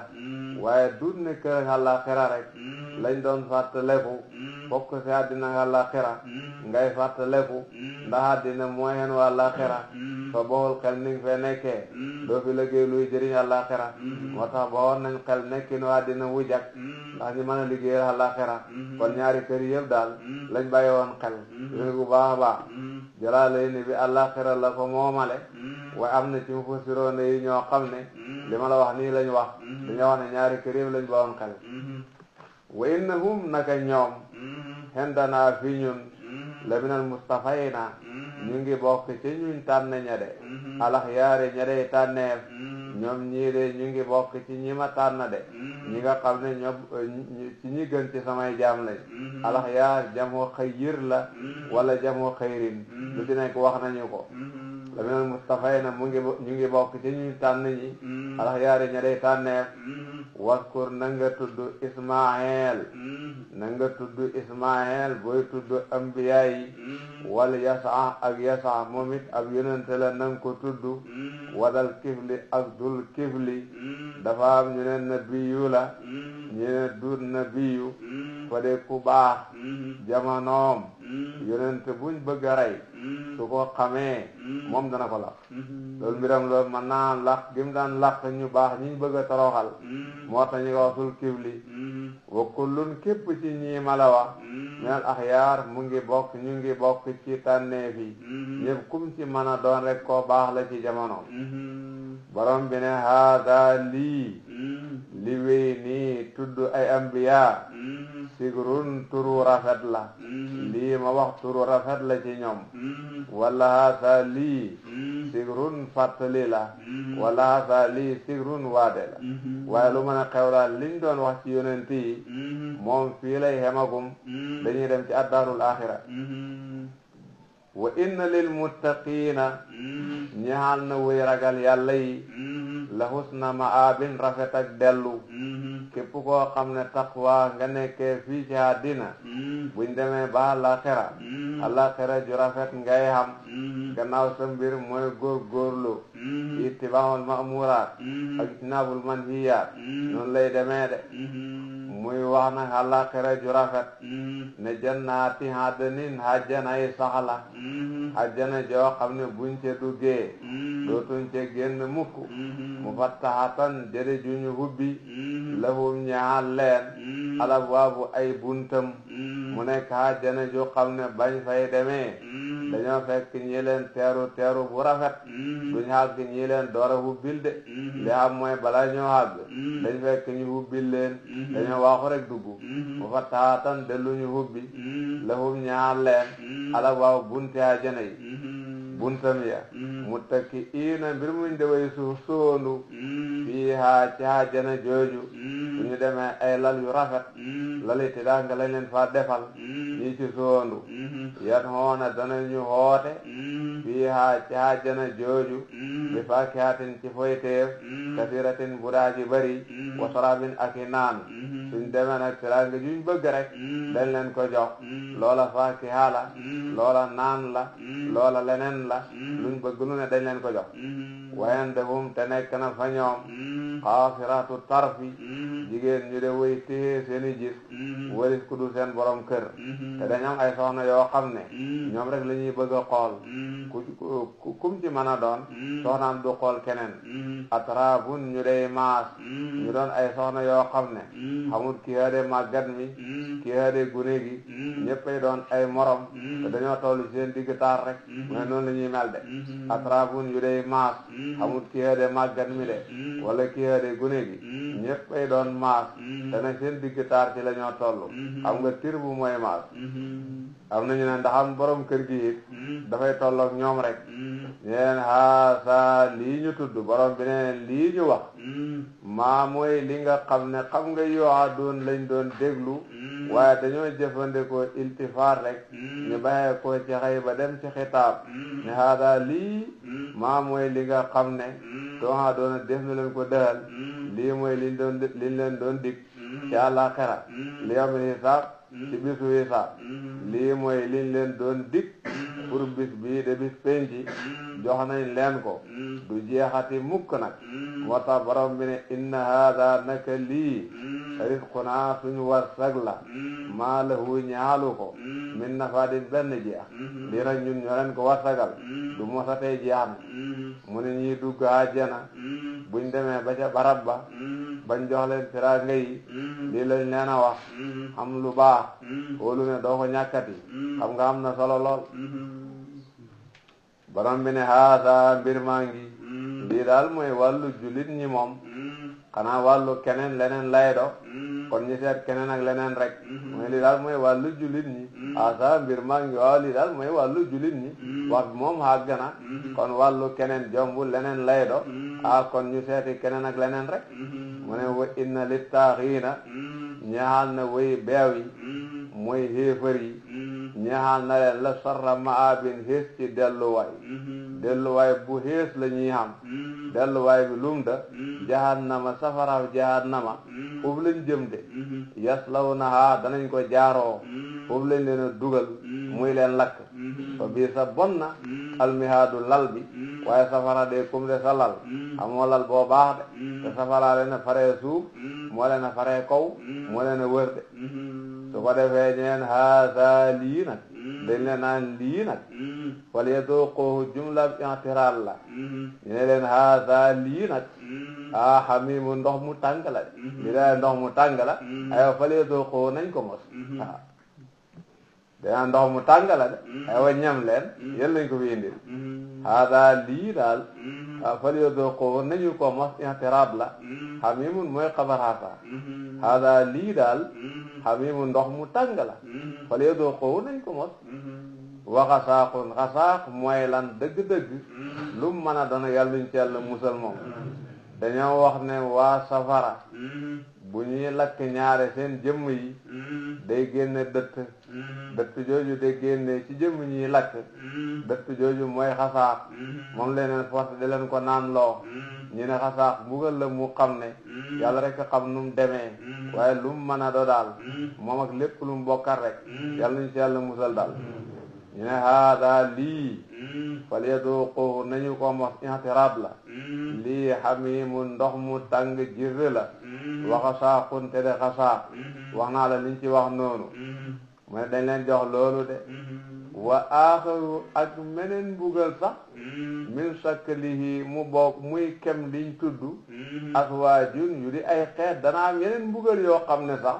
waaye dut ne kër ak àllaaxira rek lañ doon fàttaleku fokk si àddina ak àllaaxira ngay fàttaleku ndax àddina mooy hen wa àllaaxira soo boxul xel ni nga fee nekkee doo fi liggéey luy jëriñ àllaaxira moo tax boxoon nañ xel nekki nu àddina wu jag ndax ñu mën a liggéeyal àllaaxira kon ñaari kër yëpp daal lañ bàyyi woon xel bu baax a baax jëlaale ni bi àllaaxira la ko moomale waaye am na ci mufassiroon yi ñoo xam ne li ma la wax nii lañ wax dañoo wax ne ñaari kër yëpp lañ bàyyoon xel wa innahum naka ñoom hendanaa fi ñun la minal mustafayna ñu ngi bokk ci ñuñ tànn ña de alax yaari ña dey tànneef ñoom ñii de ñu ngi bokk ci ñi ma tànn de ñi nga xam ne ñoom ci ñi gën ci samay jaam lañ alaxyaar jamoo xayyir la wala jamoo xayrin lu ci nekk wax nañu ko la minal mustafayna ñu ngi bokk ci ñu tànn ñi alaxyaar yi ña day tànneef waskur na nga tudd Ismaayel na nga tudd Ismaayel booy tudd ambiya yi wal Yasa ak Yasa moom it ab yonente la na nga ko tudd wadal kifli ak dul kifli dafa am ñu ne nabiyu la ñu ne dul nabiyu fa de ku baax jamonoom yonente buñ bëgg a rey su ko xamee moom dana ko laq loolu mbiram loolu man naa laq gi mu daan laq ñu baax ñiñ bëgg a toroxal moo tax ñu ko wax sul kifli wa kullun képp ci ñii ma la wax minal axyaar ñu ngi bokk ci tànneef yi ñëpp kum ci mën a doon rek koo baax la ci jamono borom bi ne haada lii li wéy nii tudd ay ambiya sigrun turu rafet la lii ma wax turu rafet la ci ñoom wala haada lii sigrun fàttali la wala haada lii sigrun waade la waaye lu mën a xew daal liñ doon wax ci yonent yi moom fii lay xemagum dañuy dem ci addaarul axira wa inna lil muttaqiina ñaal na wuy ragal yàlla yi la husna maabin rafet ak dellu képp koo xam ne taqwa nga nekkee fii ci àddina buñ demee ba àllaaxira ju rafet ngay xam gannaaw sa mbir mooy góorgóorlu ittibaa'ul ma'muuraat ak ijtinaabul manhiyaat noonu lay demee de muy wax nag àllaaxira ju rafet ne jannaati adnin hajjanay saxla hajjana joo xam ne buñ ca duggee dootuñ ca génn mukk mufattahatan jëre juñu hubbi lahum ñaal leen alabwaabu ay buntam mu nekk hajjana joo xam ne bañ fay demee dañoo fekk ñi leen teeru bu rafet duñ àgg ñi leen door a hubbil de li am mooy balaa ñoo àgg dañ fekk ñu hubbil leen dañoo waaxu rek dugg mufattahatan delluñu hubbi lahum ñaal leen alabwaabu bunti hajjana yi buntam ya muttaki'iina mbir muñ dewey suuf soondu fiihaa ci hajjana jooju bu ñu demee ay lal yu rafet lali ti daa nga lañ leen fa defal ñi ci soondu yan hoona danañu hoote fiihaa ci hajjana jooju bi faakihatin ci foyteef kasiratin bu daa ji bari wa sarabin ak i naan suñ demee nag ti daa nga juñ bëgg rek dañ leen ko jox loola faakiha la loola naan la loola leneen la luñ bëgg lu ne dañ leen ko jox wayen defum te nekk na fa ñoom xaasiratu tarfi jigéen ñu de way téye seeni gis waris ku du seen borom kër te dañam ay soxna yoo xam ne ñoom rek la ñuy bëgg a xool kum ci mën a doon soxnaam du xool keneen atrabun ñu dey maas ñu doon ay soxna yoo xam ne xamul ki haade màggat mi ki haade gune gi ñëppay doon ay morom te dañoo toll seen digg taar rek mais noonu la ñuy mel de atrabun yu dey maas xamul ki haade màggat mi de wala ki haade gune gi ñëppay doon maas te nag seen digg taar ci la ñoo toll xam nga tir bu mooy maas am nañu ne ndax am borom kër gi it dafay tolloog ñoom rek ñeen haasa lii ñu tudd borom bi ne lii ñu wax maa mooy li nga xam ne xam nga yoo doon lañ doon déglu waaye dañoo jëfandikoo iltifaat rek ñu baxee ko ci xëy ba dem ci xitaab ne haada lii maa mooy li nga xam ne tooxa doona def na leen ko dëhal lii mooy liñ leen doon dig ci àllaaxira li yawmil hisaab ci bisu hisaab lii mooy liñ leen doon dig pour bis bii de bis penci jox nañ leen ko du jeexati mukk nag moo tax borom bi ne inna haada naka lii rizqunaa suñu warsag la maa lahu ñaalu ko min nafaadin benn jeex lii nag ñun ñoo leen ko warsagal du mosatee jeex na mu ne ñuy dugg àjjana buñ demee ba ca barab ba bañ jox leen teraanga yi lii lañ leen a wax xam lu baax wóolu ne doo ko ñàkkati xam nga am na solo lool borom bi ne haasa mbir maa ngi lii daal mooy wàllu jullit ñi moom xanaa wàllu keneen leneen lay do kon ñu seet keneen ak leneen rek mooy lii daal mooy wàllu jullit ñi haasa mbir maa ngi waaw lii daal mooy wàllu jullit ñi wax bi moom xàgg na kon wàllu keneen jombul leneen lay do kon ñu seeti keneen ak leneen rek mu ne wa inna li taaxiina ñaxal na way beew yi mooy xéefar yi ñaxal na leen la sarra maabin xees ci delluwaay delluwaay bu xees la ñuy xam delluwaay bi lum da jahannama safaraaw jahannama foofu lañ jëm de yaslawnaha danañ ko jaaroo foofu lañ leen a dugal muy leen lakk fa bii sa bon na almihaadu lal bi waaye safara de comme de sa lal amoo lal boo baax de te safara leen a faree suuf moo leen a faree kaw moo leen a wër de su ko defee ñeen haasa lii nag dañ leen naan lii nag fal yaduuquhu jumla i'tiraal la ñu ne leen haasa lii nag hamiimu ndox mu tàng la de li daal ndox mu tàng la aywa fal yaduuquhu nañ ko mos waaw dana ndox mu tàng la de aywa ñam leen yéen lañ ko fi indil haasa lii daal fal yaduuquhu nañu ko mos i'tiraab la hamiimun mooy xabar haasa lii daal hamiimu ndox mu tàng la fal yaduuquhu nañ ko mos wa xasaaqun xasaaq mooy lan dëgg-dëgg lu mu mën a doon yàlla luñ ci yàlla musal moom dañoo wax ne waa safara bu ñuy lakk ñaare seen jëmm yi day génne dëtt jooju day génne ci jëmm ñuy lakk dëtt jooju mooy xasaaq moom leneen force di leen ko naan loo ñu ne xasaaq mbugal la mu xam ne yàlla rek xam nu mu demee waaye lu mu mën a do daal moom ak lépp lu mu bokkal rek yàlla luñ ci yàlla musal daal ñu ne haada lii fal yaduuquhu nañu ko mos i'tiraab la lii hamiimun ndox mu tàng jir la wa xasaaqun te de xasaaq wax naa la liñ ci wax noonu mu ne dañ leen jox loolu de wa aaxaru ak meneen mbugal sax min shaklihi mu bokk muy kem liñ tudd aswaajun yu di ay xeet dana am yeneen mbugal yoo xam ne sax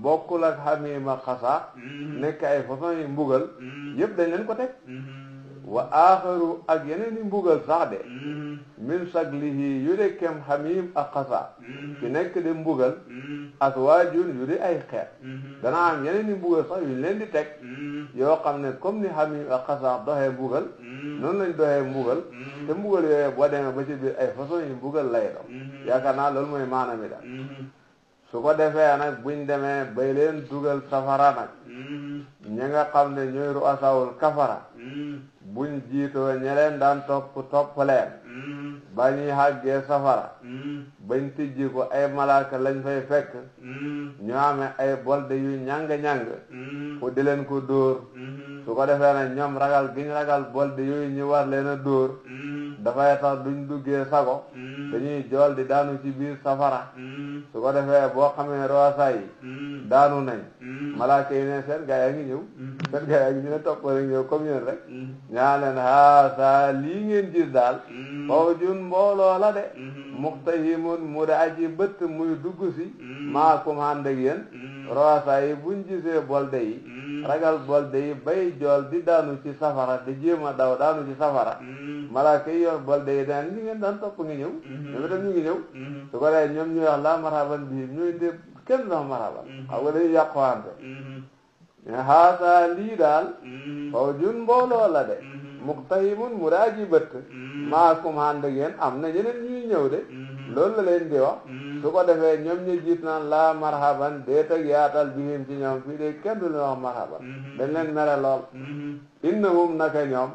bokkul ak hamiim ak xasaaq nekk ay façon yi mbugal yëpp dañ leen ko teg wa aaxaru ak yeneen i mbugal sax de min shaklihi yu di kem hamiim ak xasaaq ki nekk de mbugal aswaajun yu di ay xeet dana am yeneen i mbugal sax yu leen di teg yoo xam ne comme ni hamiim ak xasaaq doxee mbugal noonu lañ doxee mbugal te mbugal yooyu boo demee ba ci biir ay façon yi mbugal lay doon yaakaar naa loolu mooy maanaam mi daal su ko defee nag buñ demee bay leen dugal safara nag ñi nga xam ne ñooy ru'asaawul kafara buñ jiitoo ñeleen daan topp leen ba ñuy xàggee safara bañ tijji ko ay malaaka lañ fay fekk ñu amee ay bolde yu ñàng-ñàng fu di leen ko dóor su ko defee nag ñoom ragal giñ ragal bolde yooyu ñu war leen a dóor dafay tax duñ duggee sago dañuy jool di daanu ci biir safara su ko defee boo xamee roasa yi daanu nañ malaaka yi ne seen gaa yaa ngi ñëw seen gaa yaa ngi ñu ne topp rek ñëw comme yéen rek ñaa leen haasa lii ngeen gis daal fawjun mbooloo la de muqtahimun mu de aji bëtt muy dugg si maakum ànd ak yéen roasa yi buñ gisee bolde yi ragal bolde yi bay jool di daanu ci safara di jéem a daw daanu ci safara malaaka yi yor bolde yi daan li ngeen daan topp ngi ñëw ñoom itam ñu ngi ñëw su ko dee ñoom ñuy wax la marhaban bii ñooy ndéeb kenn dox marhaban xam nga dañuy yàquwante haasa lii daal fawjun mbooloo la de muqtahimun mu daaji bëtt maakum ànd ak yéen am na ñeneen ñuy ñëw de loolu la leen di wax su ko defee ñoom ñu jiit naan la marhaban déet ak yaatal bihim ci ñoom fii de kenn du leen wax marhaban dañ leen mere lool innahum naka ñoom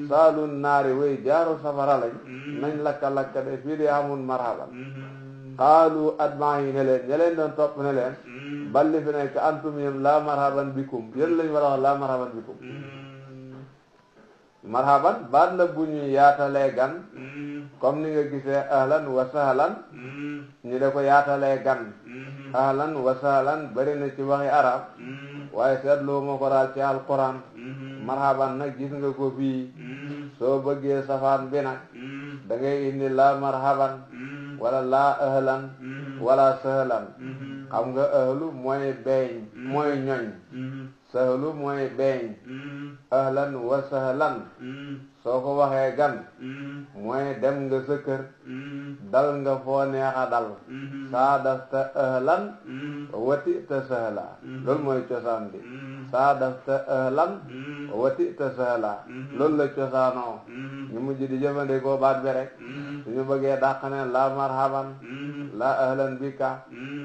saalun naari way jaaru safara lañ nañ lakka de fii de amul marhaban qaalu admaa yi ne leen ña leen doon topp ne leen balli fi nekk antum yéen la marhaban bikum yéen lañ war a wax la marhaban bikum marhaban baat la bu ñu yaatalee gan comme ni nga gisee ahlan wa sahlan ñu da ko yaatalee gan ahlan wa sahlan bari na ci waxi arab waaye seetloo ma ko daal ci alquran marhaban nag gis nga ko fii soo bëggee safaan bi nag da ngay indi la marhaban wala la ahlan wala sahlan xam nga ahlu mooy beeñ mooy ñoñ sahlu mooy beeñ ahlan wa sahlan soo ko waxee gan mooy dem nga sa kër dal nga foo neexa dal saadafta ahlan watita sahla loolu mooy cosaan bi saadafta ahlan watita sahla loolu la cosaanoo ñu mujj di jëfandikoo baat bi rek suñu bëggee dàq ne la marhaban la ahlan bika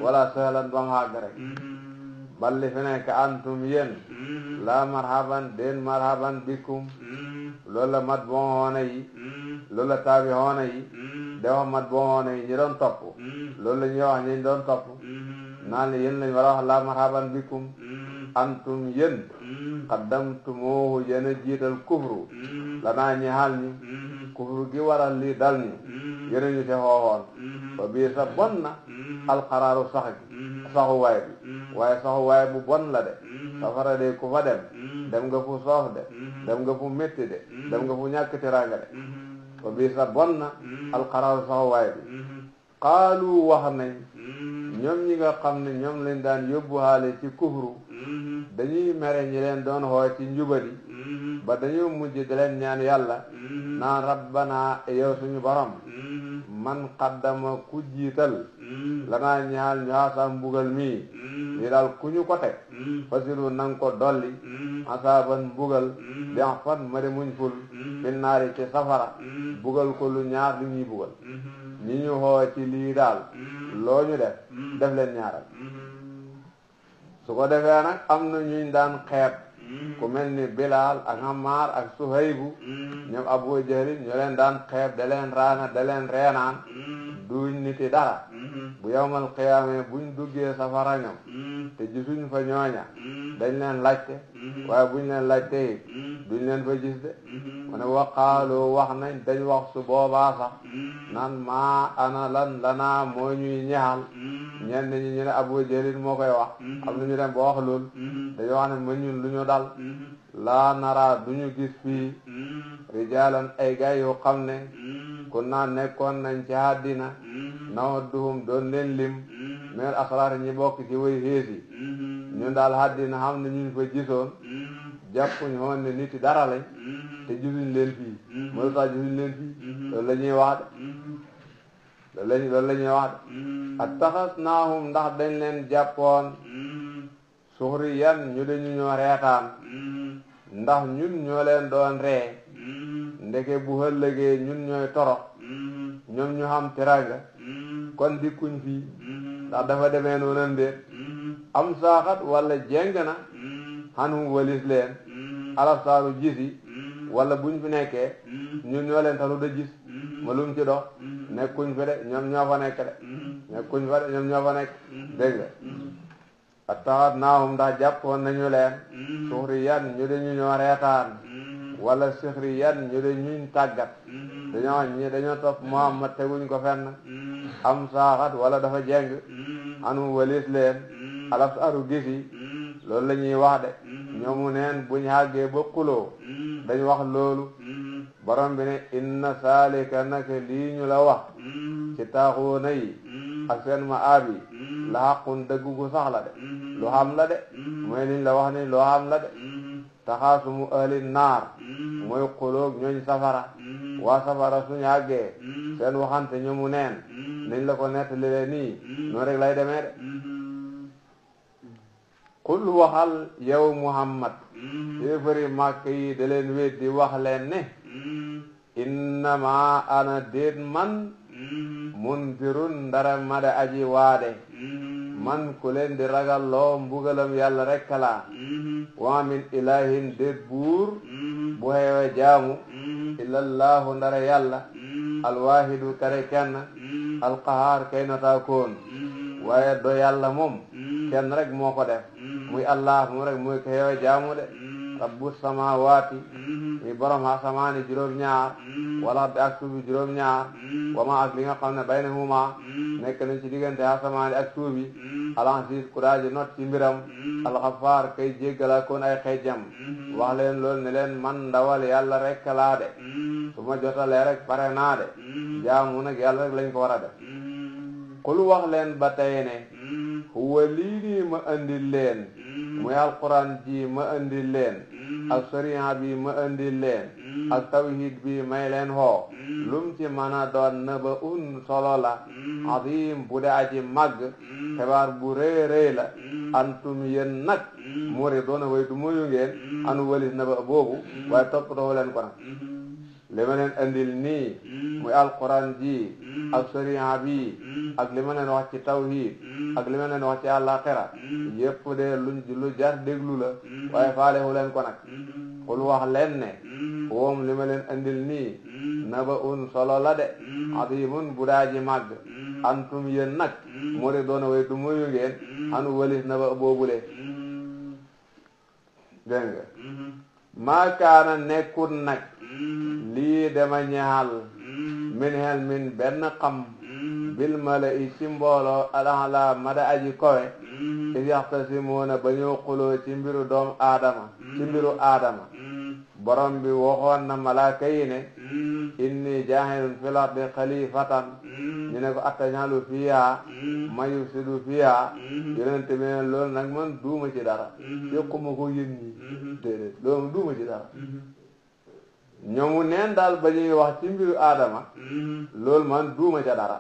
wala sahlan ba mu xàgg rek balli fi nekk antum yéen la marhaban den marhaban bikum loolu la mat bon hoona yi loolu la taabi hoona yi de wax mat bon hoona yi ñi doon topp loolu la ñuy wax ñi doon topp naan yéen lañ war a wax la marhaban bikum antum yéen qaddamtumuhu yéen a jiital kufru lanaa ñi xaal ñu kufru gi waral lii dal ñu yéen ñu ci xooxoon ba bii sa bon na alxaraaru saxuwaay bi waaye saxuwaay bu bon la de safara de ku fa dem nga fu soof de dem nga fu métti de dem nga fu ñàkk teraanga de ba bii sa bon na alxaraaru saxuwaay bi xaalu wax nañ ñoom ñi nga xam ne ñoom lañ daan yóbbu xaale ci kufru dañuy mere ñi leen doon xoo ci njubadi ba dañoo mujj di leen ñaan yàlla naan rabbana yow suñu borom man qaddama ku jiital lanaa ñaal ñu xaasa mbugal mii li daal ku ñu ko teg fasilu nang ko dolli asaaban mbugal bi fan mari muñ ful fi naari ci safara bugal ko lu ñaar lu ñuy bugal ñi ñu xoo ci lii daal loo ñu def leen ñaaral su ko defee nag am na ñuñ daan xeeb ku mel ni Bilaal ak Ammaar ak Suhaybu ñoom Abu Jahl ñu leen daan xeeb da leen raana da leen reenaan duñ niti dara bu yawmal qiyaama buñ duggee safara ñoom te gisuñ fa ñooña dañ leen laajte waaye buñ leen laajte it duñ leen fa gis de mu ne waqaaloo wax nañ dañ wax su boobaa sax naan maa ana lan lanaa moo ñuy ñexal ñenn ñi ñu ne Abu Jahl moo koy wax am na ñu dem ba wax lool dañoo wax ne ma ñun lu ñu dal laa nara duñu gis fii rijaalan ay gaay yoo xam ne ku naa nekkoon nañ ci àddina nawadduhum doon leen lim meel asraar ñi bokk ci way xeesi ñun daal àddina xam ne ñu fa gisoon jàppuñ xoon ne nit dara lañ te gisuñ leen fii mooy tax gisuñ leen fii loolu la ñuy wax de loolu la ñuy wax de attaxasnaahum ndax dañ leen jàppoon suxriyan ñu dañu ñoo reetaan ndax ñun ñoo leen doon ree ndeke bu ëllëgee ñun ñooy torox ñoom ñu xam teraanga kon dikkuñ fii ndax dafa demee noonu ndéet am saaxat wala jeng na xanum walis leen alaf saaru gisi wala buñ fi nekkee ñun ñoo leen talu da gis ma lum ci dox nekkuñ fi de ñoom ñoo fa nekk de nekkuñ fa de ñoom ñoo fa nekk dégg nga attaxat naahum ndax jàppoon nañu leen suxriyan ñu de ñu ñoo reetaan wala sixriyan ñu de ñuñ tàggat dañoo topp Muhammad teguñ ko fenn am saaxat wala dafa jeng anu walis leen alaf aru gisi loolu la ñuy wax de ñoomu neen buñ xàggee ba xuloo dañ wax loolu borom bi ne inna saalika naka lii ñu la wax ci taaxuuna yi ak seen ma aab yi la xaqun dëggu gu sax la de lu xam la de mooy liñ la wax ni loo xam la de taxaasumu ahli naar mooy xuloog ñooñ safara waa safara suñu àggee seen waxante ñoomu neen niñ la ko nettali lee nii noonu rek lay demee de qul waxal yow Muhammad yéefari màkk yi da leen weddi wax leen ne innama ana déet man mundirun ndara ma de aji waade man ku leen di ragal loo mbugalam yàlla rekk laa wa min ilahin déet buur bu xeewe jaamu illallahu ndara yàlla alwahidu kare kenn alqahaar kay notaakoon waaye do yàlla moom kenn rek moo ko def muy allah moom rek muy ko xeewe jaamu de rabbu samawaati mi borom asamaani juróom-ñaar wala bi ak suufi juróom-ñaar wama ak li nga xam ne baynahuma nekk nañ ci diggante asamaani ak suufi al-aziz ku daaji not ci mbiram al-ghaffar kay jéggala koon ay xeejam wax leen loolu ne leen man ndawal yàlla rek laa de su ma jotalee rek pare naa de jaamu nag yàlla rek lañ ko war a def qul wax leen ba tey ne huwa lii nii ma andil leen muy alquran ji ma andil leen ak sariya bi ma andil leen ak tawhid bi may leen xoo lum ci mën a doon naba solo la azim bu de aji màgg xibaar bu rëy rëy la antum yéen nag muri doona way du muyu ngeen anu walis naba boobu waaye toppatoo leen ko nag li ma leen andil nii muy alquran ji ak sariya bi ak li ma leen wax ci tawhid ak li ma leen wax ci àllaaxira yépp de lu jar déglu la waaye faalewu leen ko nag xul wax leen ne woom li ma leen andil nii naba solo la de azimun bu daaji màgg antum yéen nag muri doona way du muyu ngeen anu walis naba boobule dégg nga maa kaana nekkul nag lii dama ñaal min hel min benn xam bil mala i ci mbooloo alala mada aji kowe is yaxtasimuuna ba ñëw xuloo ci mbiru doom aadama ci mbiru aadama borom bi waxoon na malaaka yi ne inni jaahilun fil ardi xalifatan ñu ne ko attajalu fiha man yufsidu fiha yonente bi ne loolu nag man duuma ci dara yëquma ko yéen ñi déedéet loolu duuma ci dara ñoomu neen daal ba ñuy wax ci mbiru aadama loolu man duuma ca dara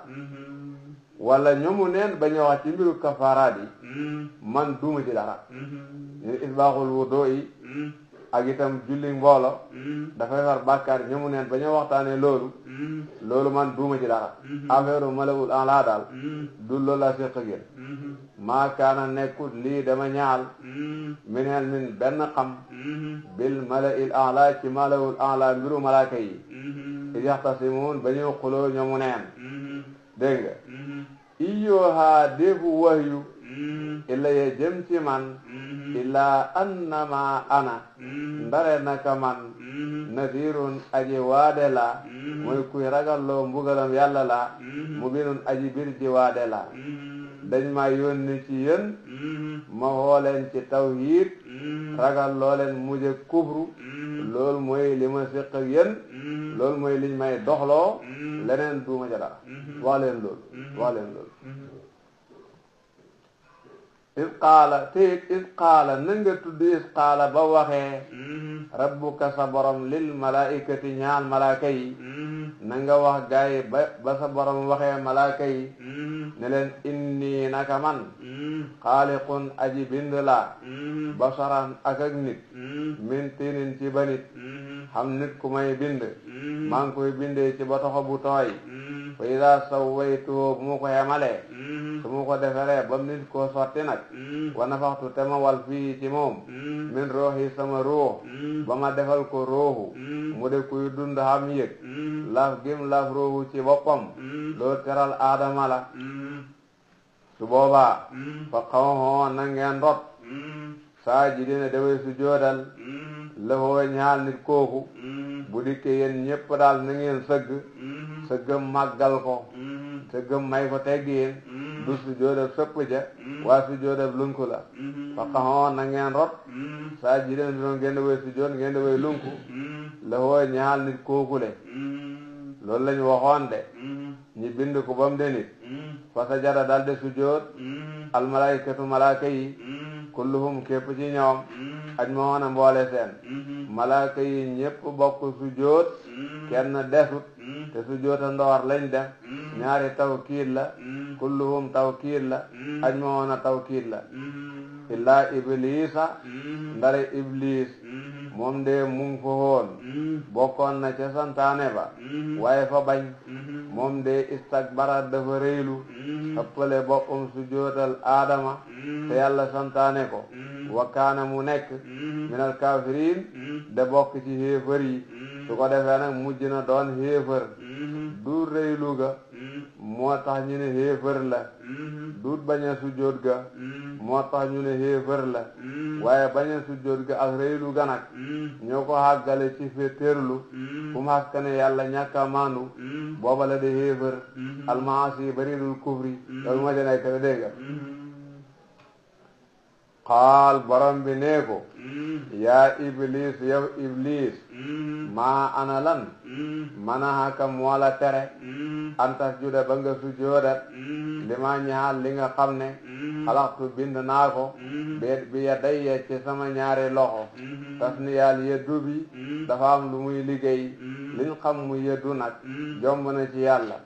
wala ñoomu neen ba ñuy wax ci mbiru kafaaraat yi man duuma ci dara ñu isbaaxul wudu yi ak itam julli mboolo dafay war bàkkaar ñoomu neen ba ñu waxtaanee loolu man duuma ci dara affaire malawul en laa daal du loolu laa séq ak yéen maa kaana nekkut lii dama ñaal minel min benn xam bil mala il ala ci malawul ala mbiru malaaka yi is yaxtasimuun ba ñuy xuloo ñoomu neen dégg nga iyoohaa déefu wahyu illa ye jëm ci man illa annama ana ndare naka man nadirun aji waade la mooy kuy ragalloo mbugalam yàlla la mubinun aji bir ji waade la dañ ma yónni ci yéen ma wooleen ci tawhid ragalloo leen mujje kufru loolu mooy li ma séq ak yéen loolu mooy liñ may doxloo leneen duuma ca dara wax leen loolu is qaala na nga tudd is qaala ba waxee rabbuka sa borom lil malaikati ñaal malaaka yi na nga wax gaay ba sa borom waxee malaaka yi ne leen inni naka man xaaliqun aji bind la basaran ak nit min tinin ci ba nit xam nit ku may bind maa ngi koy bindee ci ba toxo bu tooy fa ida sawaytuhu bu mu ko yemalee su mu ko deferee ba nit koo sotti nag wa nafaxtu te ma wal fii ci moom min rooxi sama ruux ba ma defal ko ruuxu mu de kuy dund xam yëg laaf gim laaf ruuxu ci boppam loolu teral aadama la su boobaa fa xawxoo na ngeen rot saa ji dina daway su joodal lafoo ñaal nit kooku bu dikkee yéen ñépp daal na ngeen sëggam màggal ko sëggam may ko teggiin du su joodal sëpp ja waa su joodal lunku la fa xamoon na ngeen rot saa ji dina doon ngeen daway su jood ngeen daway lunku lafoo ñaal nit kooku le loolu lañu waxoon de ñi bind ko ba mu de nit fa sajada dal de su jood almalaykatu malaaka yi kulluhum képp ci ñoom aj ma woon a mboole seen malaaka yi ñépp bokk sujjóot kenn desut te sujjóota ndoor lañ def ñaari tawkiid la kulluhum tawkiid la aj ma woon a tawkiid la illaa iblisa ndare iblis moom de mu ngi fa woon bokkoon na ca santaane ba waaye fa bañ moom de istakbara dafa rëylu ëppale boppam sujjóotal aadama te yàlla santaane ko wa kaana mu nekk minal kaafiriin de bokk ci xéefar yi su ko defee nag mujj na doon xéefar du rëylu ga moo tax ñu ne xéefar la duut bañ a sujjóot ga moo tax ñu ne xéefar la waaye bañ a sujjóot ga ak rëylu ga nag ñoo ko xàggale ci féetéerlu fu mu xaskane yàlla ñàkk a maandu booba la de xéefar almaasi barilul kufri loolu moo ca nekk la dégg nga qaal borom bi nee ko yaa iblis yow iblis maa ana lan manahaka moo la tere antas juda ba nga sujjóodat li ma ñaal li nga xam ne xalaxtu bind naa ko bi yadayya ci sama ñaari loxo tasniyaal yeddu bi dafa am lu muy liggéey liñ xam mu yeddu nag jomb na ci yàlla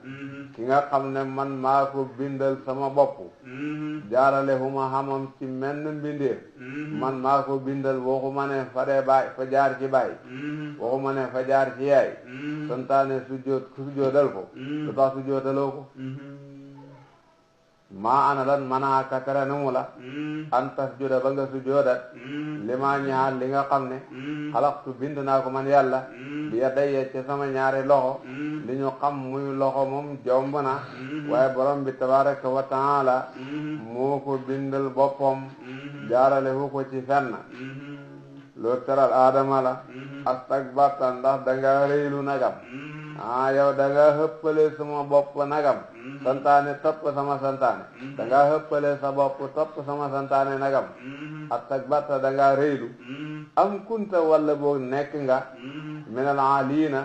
ki nga xam ne man maa ko bindal sama bopp jaarale huma xamam ci menn mbindeef man maa ko bindal waxuma ne fa dee baay fa jaar ci baay waxuma ne fa jaar ci yaay santaane sujjóotal ko lu tax sujjóotaloo ko maa ana lan manaaka tere na mu la an tasjuda ba nga sujjóodat li maa ñaal li nga xam ne xalaqtu bind naa ko man yàlla bi yadayya ci sama ñaari loxo li ñu xam muy loxo moom jomb na waaye borom bi tabaraka wa taala moo ko bindal boppam jaarale hu ko ci fenn loo teral aadama la astakbarta ndax danga réylu nagam yow danga hëppale sama bopp nagam santaane topp sama santaane danga hëppale sa bopp topp sama santaane nagam astakbarta danga réylu am kunta walla boog nekk nga minal aliina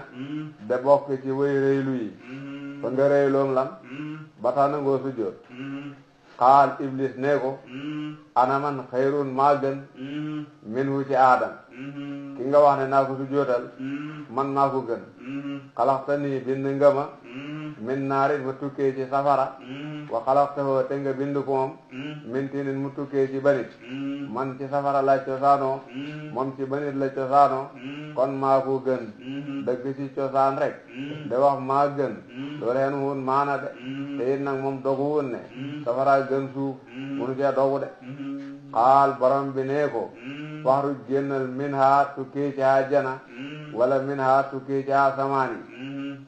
de bokk ci way réylu yi fa nga réyloom lan ba tax na ngoo sujjóot xaal iblis ne ko ana man xayrun maa gën minhu ci aadam ki nga wax ne naa ko sujjóotal man maa ko gën xalaxtanii bind nga ma min naarin mu tukkee ci safara wa xalaxtahoo te nga bind ko moom min tinin mu tukkee ci banit man ci safara la cosaanoo moom ci banit la cosaanoo kon maa ko gën dëgg ci cosaan rek de wax maa gën loolu hen wun maana de te it nag moom dogu wun ne safara gën suuf munu cee dogu de xaal borom bi nee ko waxru génnal min haa tukkee ci àjjana wala min haa tukkee ci asamaani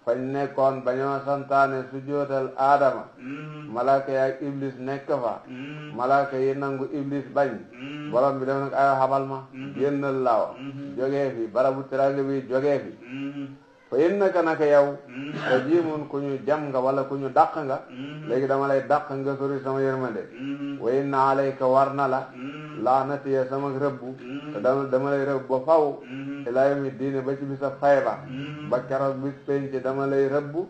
fañ nekkoon bañoo santaane sujjóotal aadama malaaka yi ak iblis nekk fa malaaka yi nangu iblis bañ borom bi def nag ay xabal ma génnal laaw jógee fi barabu teraanga bi jógee fi fa innaka naka yow rajiimun ku ñu jam nga wala ku ñu dàq nga léegi dama lay dàq nga sori sama yërmande wa inna alayka war na la laanatiya sama rëbbu te dama lay rëbb ba faw ilaa yawmi diine ba ci bisa fay ba keroog bis penc dama lay rëbbu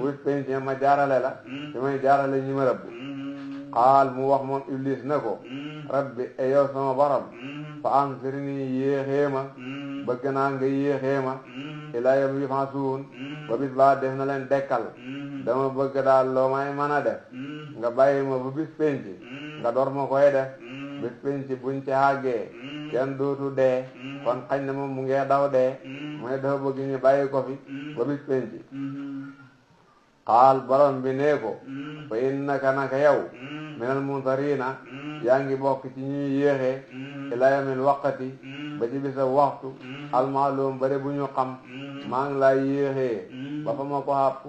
bis penc ma jaarale la ci may jaarale ñi ma rëbbu xaal mu wax moom iblis na ko rabbi e yow sama borom fa anzirni yéexee ma bëgg naa nga yéexee ma ilaa yawmi yub'asuun ba bis baa def na leen dekkal dama bëgg daal loo may mën a def nga bàyyi ma bu bis penc nga door ma koy def bis penc buñ ci àggee kenn dootu dee kon xañ na moom mu ngee daw dee mooy dafa bëgg ñu bàyyi ko fi ba bis penc xaal borom bi nee ko fa innaka naka yow minal muntariina yaa ngi bokk ci ñuy yéexee ilaa yawmil waqti ba ci bisa waxtu almaalum bare bu ñu xam maa ngi lay yéexee ba fa ma ko xàpp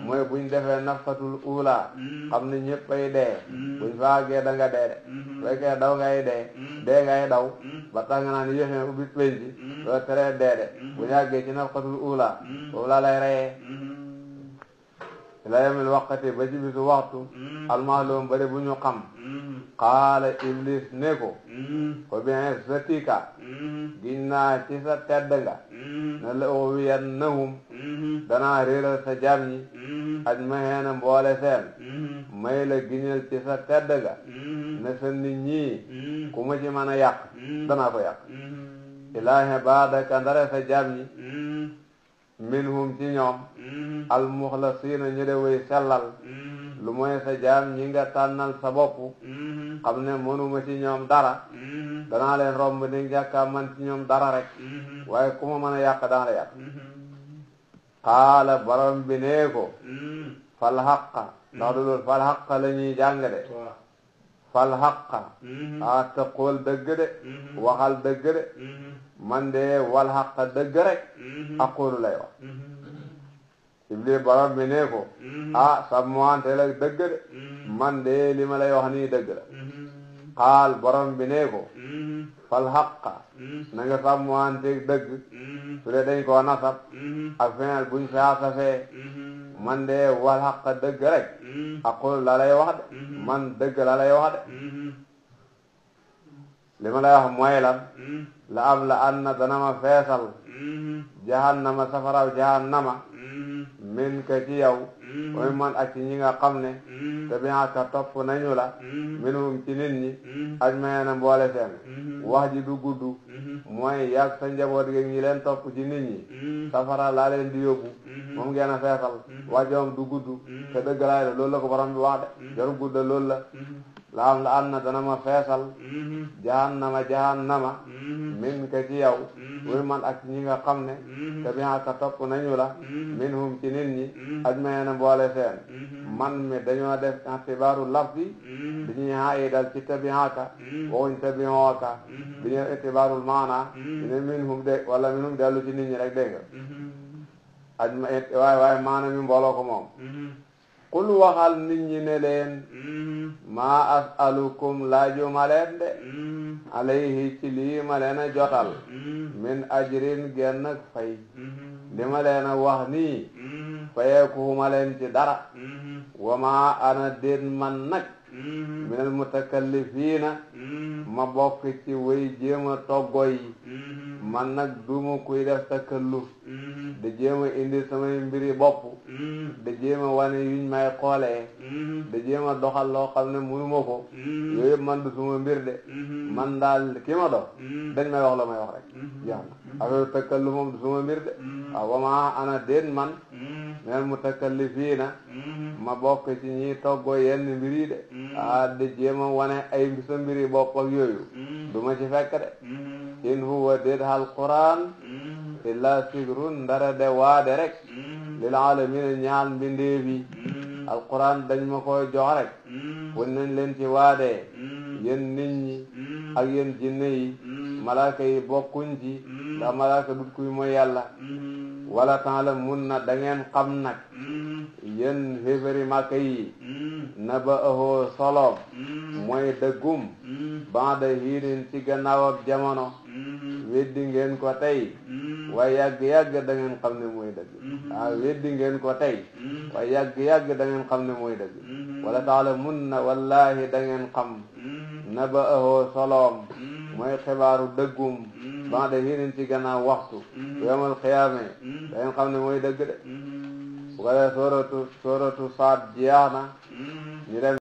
mooy buñ defee nafxatul uula xam ne ñëpp ay dee buñ fa àggee da nga dee de fekkee daw ngay dee ngay daw ba tax nga naan yéexee ubbi penc loolu teree dee de buñ àggee ci nafxatul uula boobu laa lay reyee ilaa yawmil waqti ba ci bisu waxtu almaalum bare bu ñu xam qaala iblis ne ko ko bien satika giñ naa ci sa tedd nga na la uwiyannahum danaa réeral sa jaam ñi ajmahiina mboole seen may la giñal ci sa tedd nga ne sa nit ñi ku ma ci mën a yàq danaa ko yàq ilaa ibaadaka ndare sa jaam ñi minhum ci ñoom almuxlasiina ñu de way sellal lu mooy sa jaam ñi nga tànnal sa bopp xam ne mënuma ci ñoom dara danaa leen romb ni jàkkaa man ci ñoom dara rek waaye ku ma mën a yàq dana la yàq xaala borom bi nee ko fal xaqa ndax du loolu fal xaqa la ñuy jàng de fal xaqa taqool dëgg de waxal dëgg de man de wal xaqa dëgg rek aqulu lay wax iblis borom bi nee ko sàmmante la dëgg de man de li ma lay wax nii dëgg la xaal borom bi nee ko fal xaqa na nga sàmmante dëgg su dee dañ koo nasab ak feneen buñ saasafee man de wal xaqa dëgg rek aqulu la lay wax de man dëgg la lay wax de li ma lay wax mooy lan la am la an na dana ma feesal jahannama safaraw jahannama min ka ci yow mooy man ak ci ñi nga xam ne tabi'aka topp nañu la minhum ci nit ñi ajma'iina mboole seen wax ji du gudd mooy yàgg sa njaboot gi ñi leen topp ci nit ñi safara laa leen di yóbbu moom ngeen a feesal wax joom du gudd te dëgg laay la loolu la ko borom bi wax de jaru gudda loolu la am na dana ma feesal jahannama min ka ci yow muy man ak ñi nga xam ne tabi'aka topp nañu la minhum ci nit ñi ajma'iina mboole seen man mi dañoo def i'tibaaru lafzi dañuy haayi dal ci tabi'aka waxuñ tabi'aka dañuy i'tibaarul maana ne minhum de wala minhum dellu ci nit ñi rek dégg nga waaye maana mi mbooloo ko moom qul waxal nit ñi ne leen maa as'alukum laajuma leen de alayhi ci lii ma leen a jotal min ajrin genn fay li ma leen a wax nii fayeekuuma leen ci dara wa maa ana déet man nag minal mutakallifiina ma bokk ci way jéema toggo yi man nag duma kuy def takalluf da jéema indi samay mbiri bopp da jéema wane yuñ may xoolee da jéema doxal loo xam ne mënuma ko yooyu yëpp man du suma mbir de man daal ki ma dox dañ may wax la may wax rek jeex na affaire takalluf moom du suma mbir de waaw wa maa ana déet man minal mutakallifiina ma bokk ci ñi toggoo yenn mbir yi de da jéema wane ay sa mbiri bopp ak yooyu du ma ci fekk de in huwa déet hal quran illa sigrun ndara de waade rek lil alamina ñaal mbindeef yi alquran dañ ma koy jox rek wan nañ leen ci waade yéen nit ñi ak yéen jinne yi malaaka yi bokkuñ ci ndax malaaka dut kuy mooy yàlla wala taala mun na da ngeen xam nag yéen xéefari màkka yi na ba ahoo soloom mooy dëggum banda hiinin ci gannaaw ab jamono weddi ngeen ko tey waaye yàgg-yàgg da ngeen xam ne mooy dëgg weddi ngeen ko tey waaye yàgg-yàgg da ngeen xam ne mooy dëgg wala taala mun na wallahi da ngeen xam na ba ahoo soloom mooy xibaaru dëggum banda hiinin ci gannaaw waxtu yawmal xiyaame da ngeen xam ne mooy dëgg de bu ko dee sooratu Saad jeex na ñu dem